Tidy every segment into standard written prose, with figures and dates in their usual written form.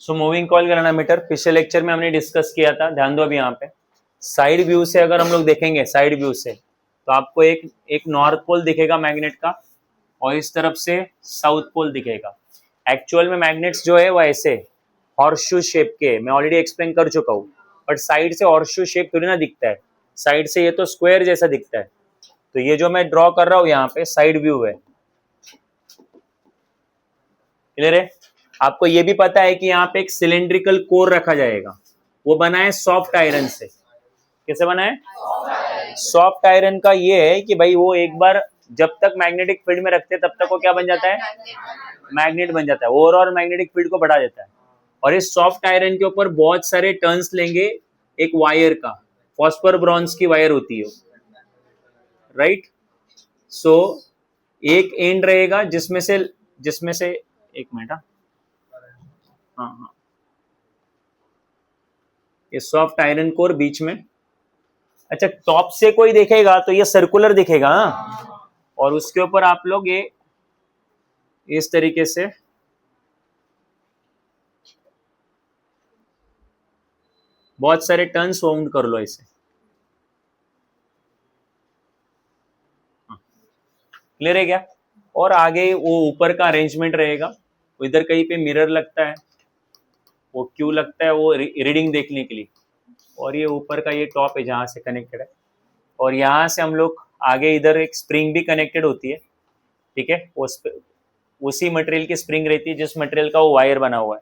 सो moving coil galvanometer पिछले lecture में हमने डिस्कस किया था, ध्यान दो अभी यहाँ पे। साइड व्यू से अगर हम लोग देखेंगे, साइड व्यू से, तो आपको एक नॉर्थ पोल दिखेगा मैग्नेट का, और इस तरफ से साउथ पोल दिखेगा। एक्चुअल में मैग्नेट्स जो है वो ऐसे हॉर्सशू शेप के, मैं ऑलरेडी एक्सप्लेन कर चुका हूँ, बट साइड से हॉर्सशू शेप थोड़ी ना दिखता है, साइड से ये तो स्क्वायर जैसा दिखता है। तो ये जो मैं ड्रॉ कर रहा हूँ यहाँ पे साइड व्यू है, क्लियर है। आपको ये भी पता है कि यहाँ पे एक सिलेंड्रिकल कोर रखा जाएगा, वो बना है सॉफ्ट आयरन से। कैसे बना है? सॉफ्ट आयरन का ये है कि भाई वो एक बार जब तक मैग्नेटिक फील्ड में रखते हैं तब तक वो क्या बन जाता है? मैग्नेट बन जाता है, ओवरऑल मैग्नेटिक फील्ड को बढ़ा देता है। और इस सॉफ्ट आयरन के ऊपर बहुत सारे टर्न्स लेंगे एक वायर का, फॉस्फर ब्रॉन्ज की वायर होती है, राइट। सो एक एंड रहेगा जिसमें से एक मिनट, हाँ, ये सॉफ्ट आयरन कोर बीच में। अच्छा, टॉप से कोई देखेगा तो ये सर्कुलर दिखेगा, और उसके ऊपर आप लोग ये इस तरीके से बहुत सारे टर्न्स वाउंड कर लो इसे, क्लियर है क्या? और आगे वो ऊपर का अरेंजमेंट रहेगा, इधर कहीं पे मिरर लगता है, वो क्यों लगता है? वो रीडिंग देखने के लिए। और ये ऊपर का ये टॉप है जहाँ से कनेक्टेड है, और यहाँ से हम लोग आगे इधर एक स्प्रिंग भी कनेक्टेड होती है, ठीक है। उसी मटेरियल की स्प्रिंग रहती है जिस मटेरियल का वो वायर बना हुआ है।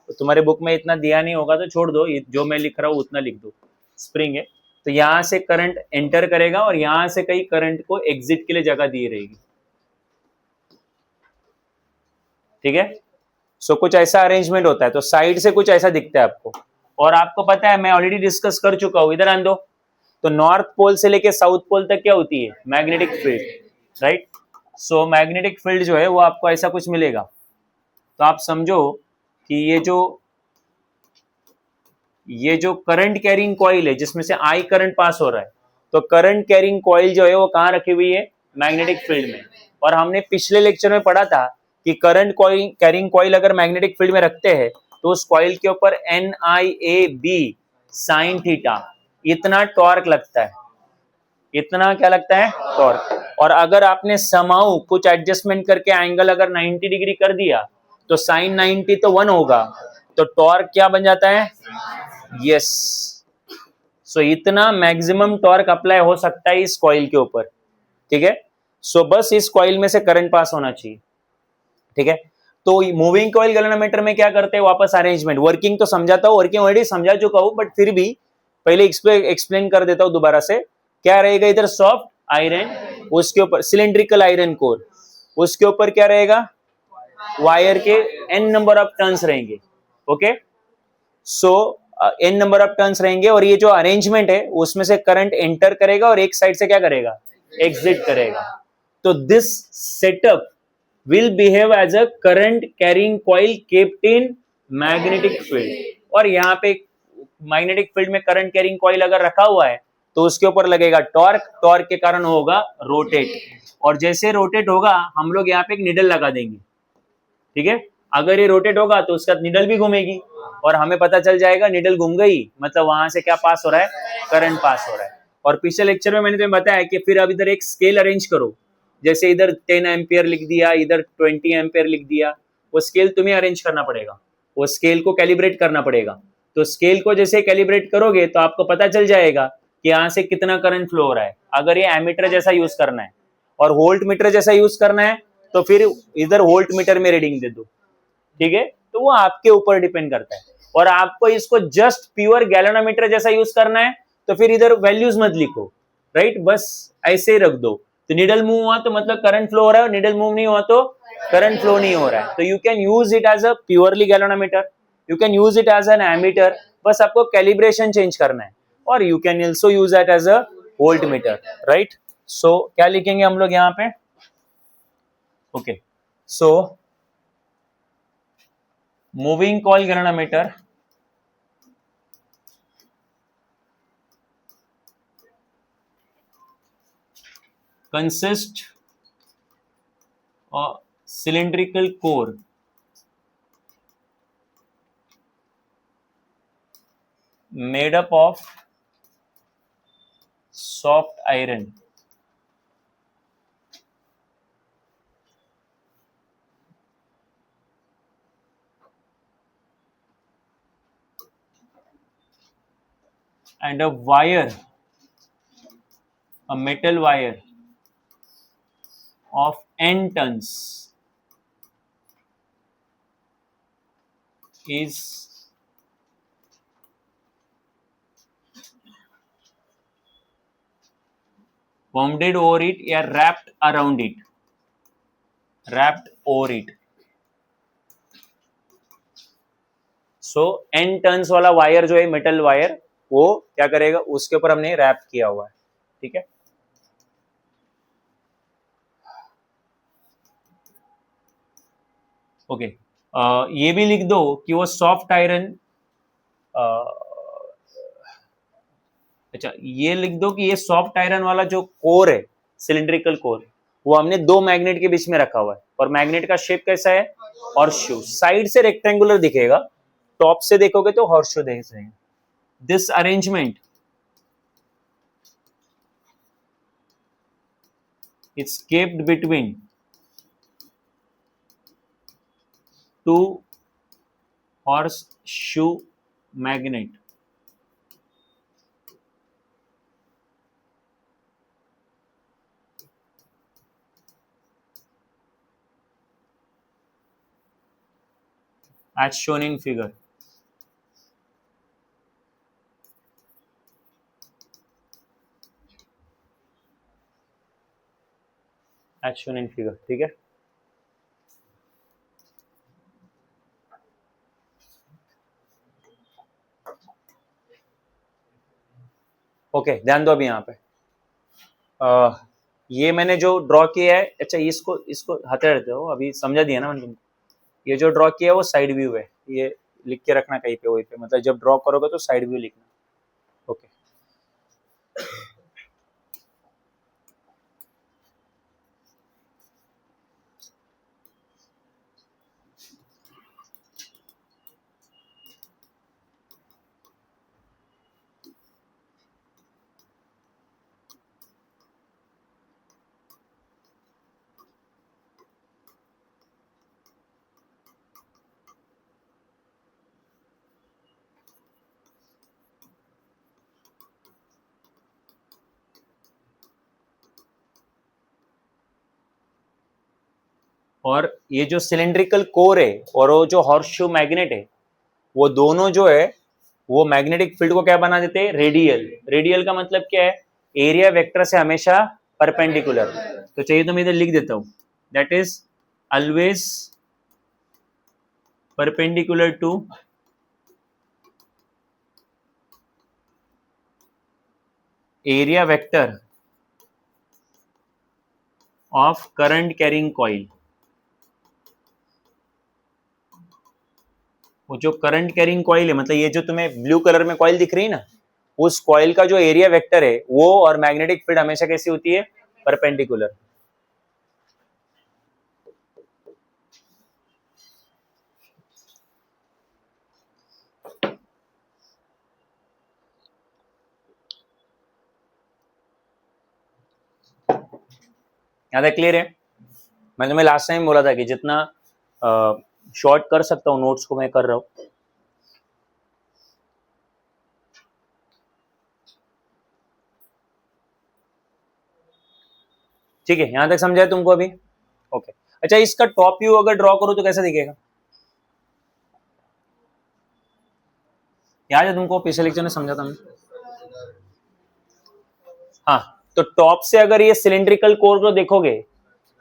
तो तुम्हारे बुक में इतना दिया नहीं होगा तो छोड़ दो, जो मैं लिख रहा हूँ उतना लिख दो। स्प्रिंग है, तो यहाँ से करंट एंटर करेगा और यहाँ से कहीं करंट को एग्जिट के लिए जगह दी रहेगी, ठीक है। सो कुछ ऐसा अरेंजमेंट होता है, तो साइड से कुछ ऐसा दिखता है आपको। और आपको पता है, मैं ऑलरेडी डिस्कस कर चुका हूँ, इधर आन दो। तो नॉर्थ पोल से लेके साउथ पोल तक क्या होती है? Magnetic field, right. So magnetic field जो है वो आपको ऐसा कुछ मिलेगा। तो आप समझो कि ये जो करंट कैरिंग कॉइल है जिसमें से आई करंट पास हो रहा है, तो करंट कैरिंग कॉइल जो है वो कहाँ रखी हुई है? मैग्नेटिक फील्ड में। और हमने पिछले लेक्चर में पढ़ा था कि करंट कैरिंग कॉइल अगर मैग्नेटिक फील्ड में रखते हैं तो उस कॉइल के ऊपर NIAB साइन थीटा इतना टॉर्क लगता है, इतना क्या लगता है? टॉर्क। और अगर आपने समाउ कुछ एडजस्टमेंट करके एंगल अगर 90 डिग्री कर दिया तो साइन 90 तो 1 होगा, तो टॉर्क क्या बन जाता है? यस। सो इतना मैक्सिमम टॉर्क अप्लाई हो सकता है इस कॉइल के ऊपर, ठीक है। सो बस इस कॉइल में से करंट पास होना चाहिए, ठीक है। तो मूविंग कॉइल गैल्वेनोमीटर में क्या करते हैं? वापस अरेंजमेंट, वर्किंग तो समझाता हूँ, वर्किंग ऑलरेडी समझा चुका हूँ, बट फिर भी पहले एक्सप्लेन कर देता हूँ दोबारा से। क्या रहेगा? इधर सॉफ्ट आयरन, उसके ऊपर सिलेंड्रिकल आयरन कोर, उसके ऊपर क्या रहेगा? वायर के n नंबर ऑफ टर्न्स रहेंगे, okay. So n number of turns रहेंगे, और ये जो अरेंजमेंट है उसमें से करंट एंटर करेगा और एक साइड से क्या करेगा? एग्जिट करेगा। तो this setup will behave as a current carrying coil kept in magnetic field। और यहाँ पे मैग्नेटिक फील्ड में करंट कैरिंग कॉइल अगर रखा हुआ है तो उसके ऊपर लगेगा टॉर्क, टॉर्क के कारण होगा रोटेट, और जैसे रोटेट होगा हम लोग यहाँ पे एक निडल लगा देंगे, ठीक है। अगर ये रोटेट होगा तो उसका निडल भी घूमेगी, और हमें पता चल जाएगा निडल घूम गई मतलब वहां से क्या पास हो रहा है? करंट पास हो रहा है। और पिछले लेक्चर में मैंने तुम्हें बताया कि फिर अब इधर एक स्केल अरेंज करो, जैसे इधर 10 एम्पियर लिख दिया, इधर 20 एम्पियर लिख दिया, वो स्केल तुम्हें अरेंज करना पड़ेगा, वो स्केल को कैलिब्रेट करना पड़ेगा। तो स्केल को जैसे कैलिब्रेट करोगे तो आपको पता चल जाएगा कि यहाँ से कितना करंट फ्लो हो रहा है। अगर ये एमीटर जैसा यूज करना है और वोल्ट मीटर जैसा यूज करना है तो फिर इधर वोल्ट मीटर में रीडिंग दे दो, ठीक है। तो वो आपके ऊपर डिपेंड करता है। और आपको इसको जस्ट प्योर गैल्वेनोमीटर जैसा यूज करना है तो फिर इधर वैल्यूज मत लिखो, राइट, बस ऐसे ही रख दो। तो निडल मूव हुआ तो मतलब करंट फ्लो हो रहा है, और निडल मूव नहीं हुआ तो करंट फ्लो नहीं हो रहा है। तो you can use it as a purely galvanometer, you can use it as an ammeter, बस आपको कैलिब्रेशन चेंज करना है। और you can also use it as a volt meter, right. So क्या लिखेंगे हम लोग यहाँ पे? Okay, so moving coil galvanometer consist of cylindrical core made up of soft iron and a wire, a metal wire of n tons is wounded over it या wrapped around it, wrapped over it. So n turns वाला wire जो है metal wire, वो क्या करेगा, उसके ऊपर हमने रैप किया हुआ है, ठीक है। ओके, ये भी लिख दो कि वो सॉफ्ट आयरन, अच्छा ये लिख दो कि ये सॉफ्ट आयरन वाला जो कोर है, सिलिंड्रिकल कोर, वो हमने दो मैग्नेट के बीच में रखा हुआ है, और मैग्नेट का शेप कैसा है, हॉर्सशू। साइड से रेक्टेंगुलर दिखेगा, टॉप से देखोगे तो हॉर्सशू देख रहे हैं। This arrangement is capped between two horseshoe magnet as shown in figure. As shown in figure, ठीक है। ओके, ध्यान दो अभी यहाँ पे, ये मैंने जो ड्रॉ किया है, अच्छा इसको इसको हटे रहते हो, अभी समझा दिया ना मैंने तुमको। ये जो ड्रॉ किया है वो साइड व्यू है, ये लिख के रखना कहीं पे, वहीं पे, मतलब जब ड्रॉ करोगे तो साइड व्यू लिखना। ओके, और ये जो सिलिंड्रिकल कोर है और वो जो हॉर्सशू मैग्नेट है, वो दोनों जो है वो मैग्नेटिक फील्ड को क्या बना देते हैं, रेडियल। रेडियल का मतलब क्या है, एरिया वेक्टर से हमेशा परपेंडिकुलर। तो चाहिए तो मैं इधर लिख देता हूं, that is always perpendicular to area vector of current carrying coil. वो जो करंट कैरिंग कॉइल है, मतलब ये जो तुम्हें ब्लू कलर में कॉइल दिख रही है ना, उस कॉइल का जो एरिया वेक्टर है वो और मैग्नेटिक फील्ड हमेशा कैसी होती है, परपेंडिकुलर। याद है, क्लियर है। मैं तुम्हें लास्ट टाइम बोला था कि जितना शॉर्ट कर सकता हूँ नोट्स को मैं कर रहा हूँ। ठीक है, यहां तक समझा तुमको अभी? ओके, अच्छा इसका टॉप व्यू अगर ड्रॉ करो तो कैसा दिखेगा, याद है तुमको, पिछले लेक्चर में समझा था मैं। हाँ, तो टॉप से अगर ये सिलिंड्रिकल कोर को देखोगे,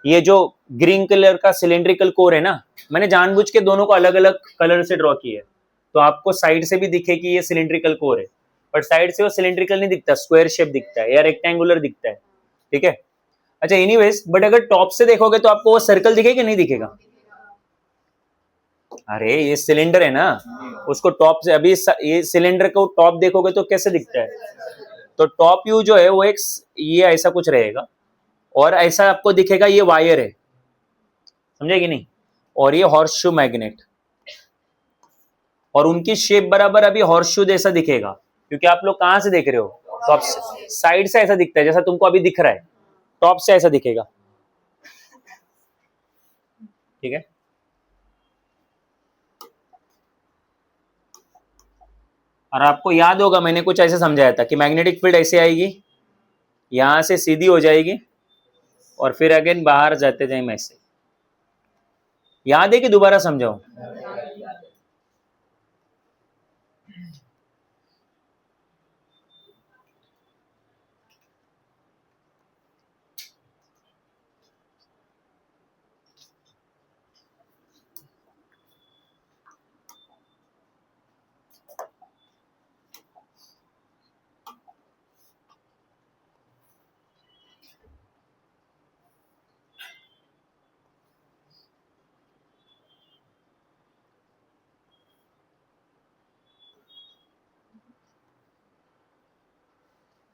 ये जो ग्रीन कलर का सिलिंड्रिकल कोर है ना, मैंने जानबूझ के दोनों को अलग अलग कलर से ड्रॉ किया है, तो आपको साइड से भी दिखे कि ये सिलिंड्रिकल कोर है, बट साइड से वो सिलिंड्रिकल नहीं दिखता, स्क्वायर शेप दिखता है या रेक्टेंगुलर दिखता है, ठीक है। अच्छा एनीवेज, बट अगर टॉप से देखोगे तो आपको वो सर्कल दिखेगा कि नहीं दिखेगा? अरे ये सिलेंडर है ना, उसको टॉप से, अभी ये सिलेंडर को टॉप देखोगे तो कैसे दिखता है, तो टॉप व्यू जो है वो एक ये ऐसा कुछ रहेगा, और ऐसा आपको दिखेगा ये वायर है, समझे कि नहीं, और ये हॉर्सशू मैग्नेट, और उनकी शेप बराबर अभी हॉर्सशू जैसा दिखेगा, क्योंकि आप लोग कहां से देख रहे हो, टॉप से, साइड से ऐसा दिखता है जैसा तुमको अभी दिख रहा है, टॉप से ऐसा दिखेगा, ठीक है। और आपको याद होगा मैंने कुछ ऐसे समझाया था कि मैग्नेटिक फील्ड ऐसे आएगी, यहां से सीधी हो जाएगी और फिर अगेन बाहर जाते टाइम ऐसे, याद है कि दोबारा समझाऊं?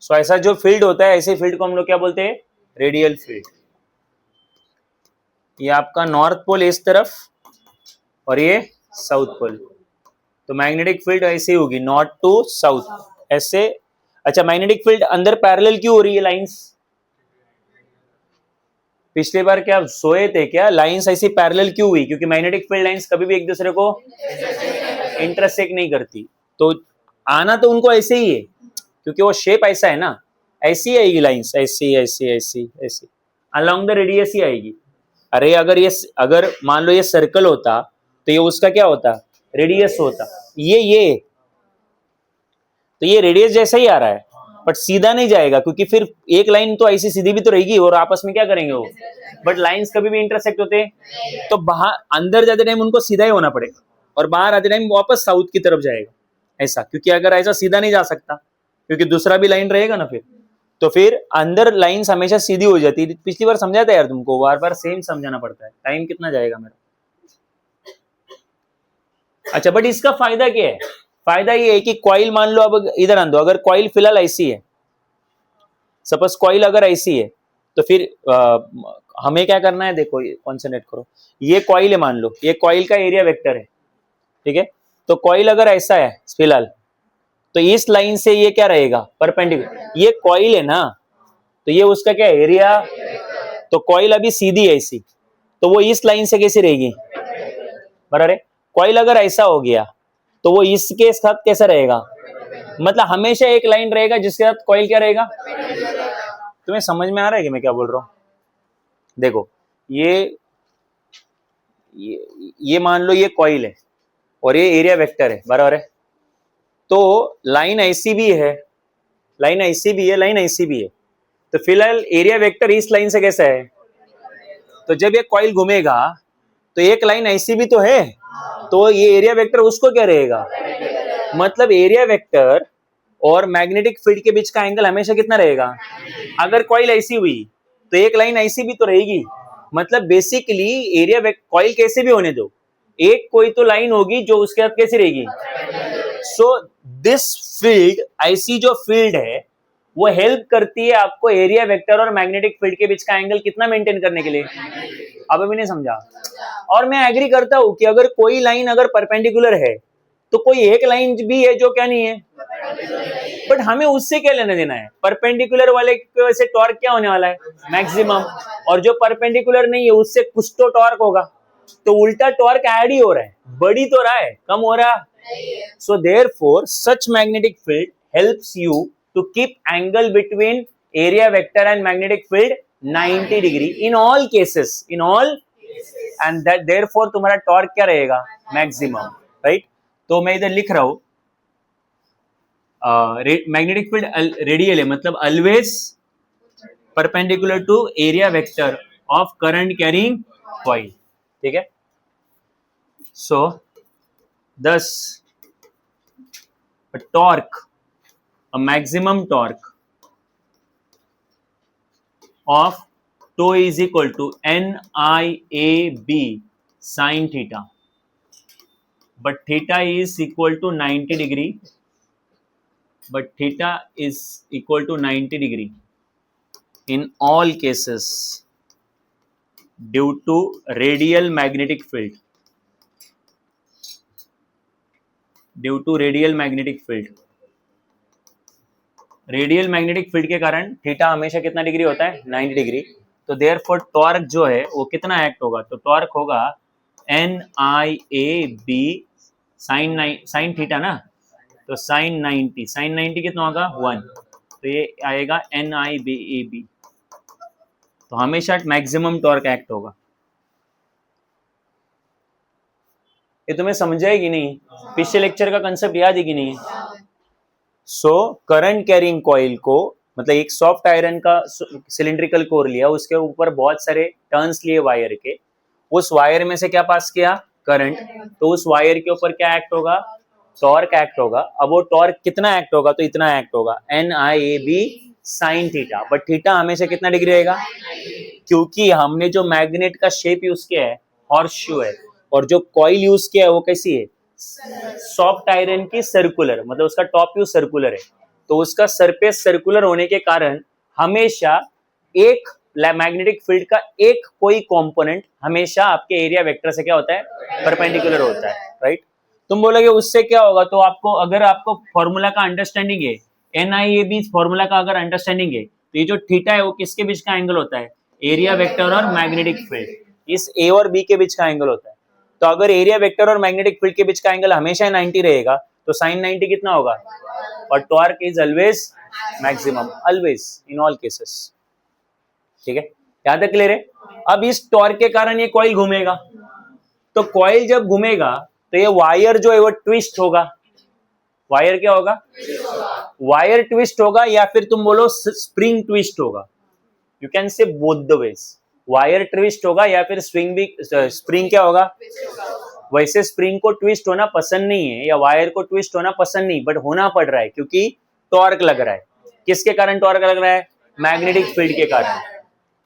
सो ऐसा जो फील्ड होता है, ऐसे फील्ड को हम लोग क्या बोलते हैं, रेडियल फील्ड। ये आपका नॉर्थ पोल इस तरफ और ये साउथ पोल, तो मैग्नेटिक फील्ड ऐसे ही होगी, नॉर्थ टू साउथ ऐसे। अच्छा, मैग्नेटिक फील्ड अंदर पैरेलल क्यों हो रही है लाइंस? पिछली बार क्या सोए थे क्या, लाइंस ऐसी पैरेलल क्यों हुई? क्योंकि मैग्नेटिक फील्ड लाइंस कभी भी एक दूसरे को इंटरसेक्ट नहीं करती, तो आना तो उनको ऐसे ही है क्योंकि वो शेप ऐसा है ना, ऐसी आएगी लाइंस, ऐसी ऐसी ऐसी ऐसी अलोंग द रेडियस ही आएगी। अरे अगर मान लो ये सर्कल होता तो ये उसका क्या होता, रेडियस होता, ये तो ये रेडियस जैसा ही आ रहा है, बट सीधा नहीं जाएगा क्योंकि फिर एक लाइन तो ऐसी सीधी भी तो रहेगी और आपस में क्या करेंगे वो, बट लाइंस कभी भी इंटरसेक्ट होते तो बाहर अंदर जाते टाइम उनको सीधा ही होना पड़ेगा और बाहर आते टाइम वापस साउथ की तरफ जाएगा ऐसा, क्योंकि अगर ऐसा सीधा नहीं जा सकता क्योंकि दूसरा भी लाइन रहेगा ना फिर, तो फिर अंदर लाइंस हमेशा सीधी हो जाती है। पिछली बार समझा था यार तुमको, बार बार सेम समझाना पड़ता है, टाइम कितना जाएगा मेरा। अच्छा, बट इसका फायदा क्या है? फायदा ये है कि कॉइल मान लो, अब इधर आन दो, अगर कॉइल फिलहाल ऐसी है, सपोज कॉइल अगर ऐसी है तो फिर हमें क्या करना है, देखो कॉन्सेंट्रेट करो, ये कॉइल है मान लो, ये कॉइल का एरिया वेक्टर है, ठीक है। तो कॉइल अगर ऐसा है फिलहाल, तो इस लाइन से ये क्या रहेगा, परपेंडिकुलर, ये कॉइल है ना, तो ये उसका क्या एरिया, तो कॉइल अभी सीधी है ऐसी, तो वो इस लाइन से कैसी रहेगी, बराबर है। कॉइल अगर ऐसा हो गया तो वो इसके साथ कैसा रहेगा, मतलब हमेशा एक लाइन रहेगा जिसके साथ कॉइल क्या रहेगा। तुम्हें समझ में आ रहा है कि मैं क्या बोल रहा हूं? देखो ये मान लो ये कॉइल है और ये एरिया वेक्टर है, बराबर है। तो लाइन ऐसी भी है, लाइन ऐसी भी है, लाइन ऐसी भी है, तो फिलहाल एरिया वेक्टर इस लाइन से कैसा है, तो जब ये कॉइल घूमेगा तो एक लाइन ऐसी भी तो है, तो ये एरिया वेक्टर उसको क्या रहेगा, मतलब एरिया वेक्टर और मैग्नेटिक फील्ड के बीच का एंगल हमेशा कितना रहेगा। अगर कॉइल ऐसी हुई तो एक लाइन ऐसी भी तो रहेगी, मतलब बेसिकली एरिया कॉइल कैसे भी होने दो, एक कोई तो लाइन होगी जो उसके साथ कैसी रहेगी। सो दिस फील्ड, ऐसी जो फील्ड है वो हेल्प करती है आपको एरिया वेक्टर और मैग्नेटिक फील्ड के बीच का एंगल कितना मेंटेन करने के लिए। अब अभी नहीं समझा? और मैं एग्री करता हूं कि अगर कोई लाइन अगर परपेंडिकुलर है तो कोई एक लाइन भी है जो क्या नहीं है, बट हमें उससे क्या लेना देना है, परपेंडिकुलर वाले की वजह से टॉर्क क्या होने वाला है, मैक्सिमम, और जो परपेंडिकुलर नहीं है उससे कुछ तो टॉर्क होगा, तो उल्टा टॉर्क ऐड ही हो रहा है, बढ़ी तो रहा है, कम हो रहा। So therefore such magnetic field helps you to keep angle between area vector and magnetic field 90 degree in all cases, in all, and that therefore तुम्हारा टॉर्क क्या रहेगा, मैक्सिमम, राइट। तो मैं इधर लिख रहा हूं मैग्नेटिक फील्ड रेडियल है, मतलब always perpendicular to area vector of current carrying coil, ठीक है। So thus a torque, a maximum torque of tau is equal to NIAB sin theta, but theta is equal to 90 degree, but theta is equal to 90 degree in all cases due to radial magnetic field, due to radial magnetic field, radial magnetic field के कारण theta हमेशा कितना degree होता है, 90 degree. तो therefore torque जो है वो कितना एक्ट होगा, तो टॉर्क होगा NIAB साइन थीटा ना, तो साइन 90 कितना होगा 1, तो ये आएगा NIAB। तो हमेशा मैक्सिमम टॉर्क एक्ट होगा। ये तुम्हें समझा है कि नहीं, पिछले लेक्चर का कंसेप्ट याद है कि नहीं? सो करंट कैरिंग कॉइल को, मतलब एक सॉफ्ट आयरन का सिलिंड्रिकल कोर लिया, उसके ऊपर बहुत सारे टर्न्स लिए वायर के, उस वायर में से क्या पास किया, करंट, तो उस वायर के ऊपर क्या एक्ट होगा, टॉर्क एक्ट होगा। अब वो टॉर्क कितना एक्ट होगा, तो इतना एक्ट होगा NIAB sine theta, but theta हमेशा कितना डिग्री रहेगा, क्योंकि हमने जो मैग्नेट का शेप यूज किया है हॉर्सशू है, और जो कॉइल यूज किया है वो कैसी है, सॉफ्ट आयरन की सर्कुलर, मतलब उसका टॉप व्यू सर्कुलर है, तो उसका सरफेस सर्कुलर होने के कारण हमेशा एक मैग्नेटिक फील्ड का एक कोई कंपोनेंट हमेशा आपके एरिया वेक्टर से क्या होता है, परपेंडिकुलर होता है, राइट। तुम बोलोगे उससे क्या होगा, तो आपको अगर आपको फॉर्मूला का अंडरस्टैंडिंग है, NIAB फॉर्मूला का अगर अंडरस्टैंडिंग है, तो ये जो थीटा है वो किसके बीच का एंगल होता है, एरिया वेक्टर और मैग्नेटिक फील्ड, इस A और B के बीच का एंगल होता है। तो अगर एरिया वेक्टर और मैग्नेटिक फील्ड के बीच का एंगल हमेशा 90 रहेगा, तो साइन 90 कितना होगा, और torque is always maximum, always in all cases, ठीक है, यहां तक क्लियर है। अब इस टॉर्क के कारण ये कॉइल घूमेगा, तो कॉइल जब घूमेगा तो ये वायर जो है वो ट्विस्ट होगा, वायर क्या होगा, वायर ट्विस्ट होगा, या फिर तुम बोलो स्प्रिंग ट्विस्ट होगा, you can say both the ways, wire twist होगा या फिर स्प्रिंग क्या होगा। वैसे स्प्रिंग को ट्विस्ट होना पसंद नहीं है या वायर को ट्विस्ट होना पसंद नहीं, बट होना पड़ रहा है क्योंकि टॉर्क लग रहा है। किसके कारण टॉर्क लग रहा है, मैग्नेटिक फील्ड के कारण।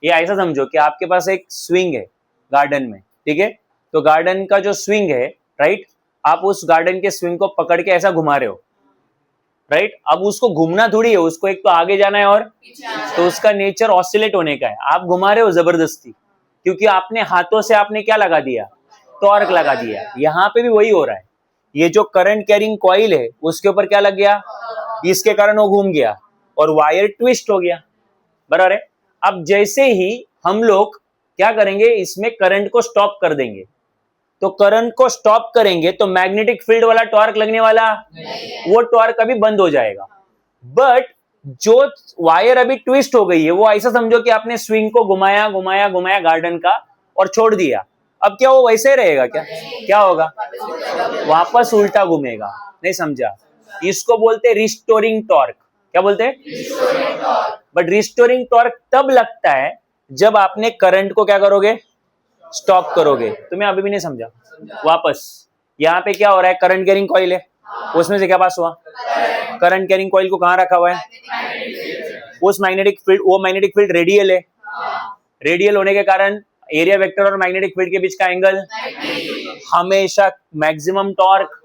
ये ऐसा समझो कि आपके पास एक स्विंग है गार्डन में, ठीक है, तो गार्डन का जो स्विंग है, राइट, आप उस गार्डन के स्विंग को पकड़ के ऐसा घुमा रहे हो, राइट। अब उसको घूमना थोड़ी है, उसको एक तो आगे जाना है और तो उसका नेचर ऑसिलेट होने का है। आप घुमा रहे हो जबरदस्ती, क्योंकि आपने हाथों से आपने क्या लगा दिया, टॉर्क लगा दिया। यहाँ पे भी वही हो रहा है, ये जो करंट कैरिंग कॉइल है उसके ऊपर क्या लग गया, इसके कारण वो घूम गया और वायर ट्विस्ट हो गया, बराबर है। अब जैसे ही हम लोग क्या करेंगे, इसमें करंट को स्टॉप कर देंगे, तो करंट को स्टॉप करेंगे तो मैग्नेटिक फील्ड वाला टॉर्क लगने वाला, वो टॉर्क अभी बंद हो जाएगा। बट जो वायर अभी ट्विस्ट हो गई है, वो ऐसा समझो कि आपने स्विंग को घुमाया घुमाया घुमाया गार्डन का और छोड़ दिया, अब क्या वो वैसे रहेगा क्या, क्या होगा, वापस उल्टा घूमेगा। नहीं समझा, इसको बोलते रिस्टोरिंग टॉर्क। क्या बोलते हैं, बट रिस्टोरिंग टॉर्क तब लगता है जब आपने करंट को क्या करोगे, स्टॉप करोगे। तुम्हें अभी भी नहीं समझा, वापस यहाँ पे क्या हो रहा है, करंट कैरिंग कॉइल है, उसमें से क्या पास हुआ, करंट कैरिंग कॉइल को कहां रखा हुआ है, उस मैग्नेटिक फील्ड, वो मैग्नेटिक फील्ड रेडियल है, रेडियल होने के कारण एरिया वेक्टर और मैग्नेटिक फील्ड के बीच का एंगल हमेशा मैक्सिमम टॉर्क।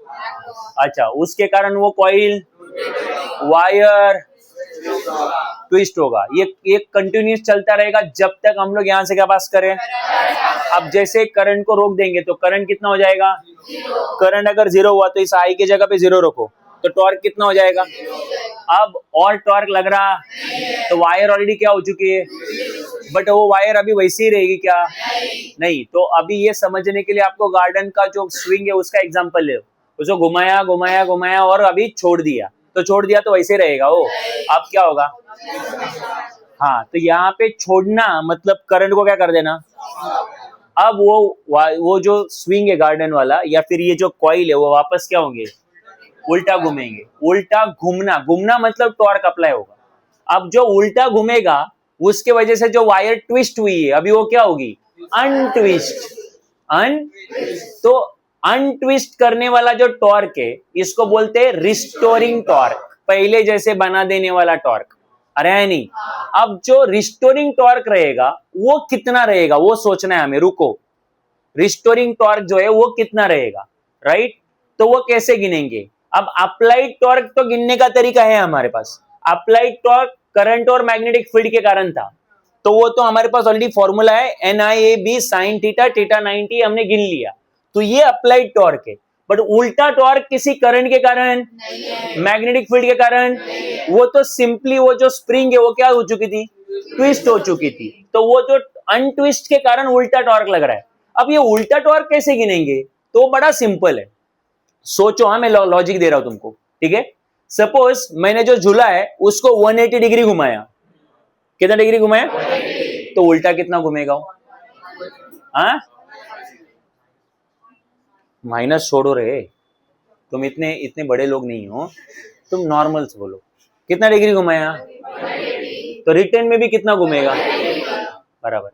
अच्छा, उसके कारण वो कॉइल, वायर ट्विस्ट होगा। ये कंटिन्यूस चलता रहेगा जब तक हम लोग यहाँ से क्या पास करें। अब जैसे करंट को रोक देंगे तो करंट कितना हो जाएगा, करंट अगर जीरो हुआ तो इस आई की जगह पे जीरो रखो तो टॉर्क कितना हो जाएगा। अब और टॉर्क लग रहा तो वायर ऑलरेडी क्या हो चुकी है, बट वो वायर अभी वैसी ही रहेगी क्या, नहीं। तो अभी ये समझने के लिए आपको गार्डन का जो स्विंग है उसका एग्जांपल ले, उसको घुमाया घुमाया घुमाया और अभी छोड़ दिया, तो छोड़ दिया तो वैसे रहेगा वो। अब क्या होगा, हाँ, तो यहाँ पे छोड़ना मतलब करंट को क्या कर देना। अब वो जो स्विंग है गार्डन वाला या फिर ये जो कॉइल है वो वापस क्या होंगे, उल्टा घूमेंगे। उल्टा घूमना, घूमना मतलब टॉर्क अप्लाई होगा। अब जो उल्टा घूमेगा उसके वजह से जो वायर ट्विस्ट हुई है अभी वो क्या होगी, अनट्विस्ट। तो अनट्विस्ट करने वाला जो टॉर्क है इसको बोलते हैं रिस्टोरिंग टॉर्क, पहले जैसे बना देने वाला टॉर्क। अरे है नहीं, अब जो रिस्टोरिंग टॉर्क रहेगा वो कितना रहेगा वो सोचना है हमें, रुको। रिस्टोरिंग टॉर्क जो है वो कितना रहेगा, राइट। तो वो कैसे गिनेंगे, अब अप्लाइड टॉर्क तो गिनने का तरीका है हमारे पास। अप्लाइड टॉर्क करंट और मैग्नेटिक फील्ड के कारण था, तो वो तो हमारे पास ऑलरेडी फॉर्मूला है NIAB साइन थीटा, थीटा 90 हमने गिन लिया, तो ये अप्लाइड टॉर्क है। बट उल्टा टॉर्क किसी करंट के कारण, मैग्नेटिक फील्ड के कारण, वो तो सिंपली वो जो स्प्रिंग है वो क्या हो चुकी थी, ट्विस्ट हो चुकी थी, तो वो जो अनट्विस्ट के कारण उल्टा टॉर्क लग रहा है। अब ये उल्टा टॉर्क कैसे गिनेंगे, तो बड़ा सिंपल है, सोचो, हाँ मैं लॉजिक दे रहा हूं तुमको, ठीक है। सपोज मैंने जो झूला है उसको 180 डिग्री घुमाया, कितना डिग्री घुमाया, तो उल्टा कितना घूमेगा, हाँ माइनस छोड़ो रे, तुम इतने इतने बड़े लोग नहीं हो, तुम नॉर्मल से बोलो, कितना डिग्री घुमाया, तो रिटर्न में भी कितना घूमेगा, बराबर।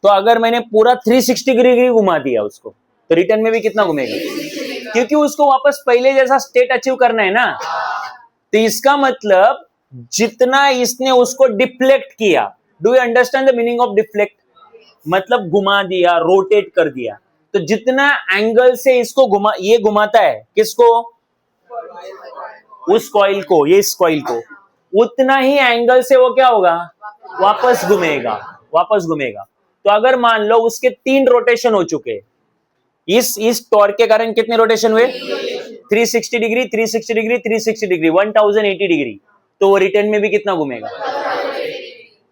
तो अगर मैंने पूरा 360 डिग्री घुमा दिया उसको, तो रिटर्न में भी कितना घूमेगा, क्योंकि उसको वापस पहले जैसा स्टेट अचीव करना है ना। तो इसका मतलब जितना इसने उसको डिफ्लेक्ट किया, do you understand the meaning of deflect, मतलब घुमा दिया, रोटेट कर दिया, तो जितना एंगल से इसको ये घुमाता है, किसको, उस कॉइल को, ये इस कॉइल को, उतना ही एंगल से वो क्या होगा, वापस घूमेगा, वापस घूमेगा। तो अगर मान लो उसके 3 रोटेशन हो चुके, इस टॉर्क के कारण कितने रोटेशन हुए, 360 डिग्री, 360 डिग्री, 360 डिग्री, 1080 डिग्री, तो वो रिटर्न में भी कितना घूमेगा,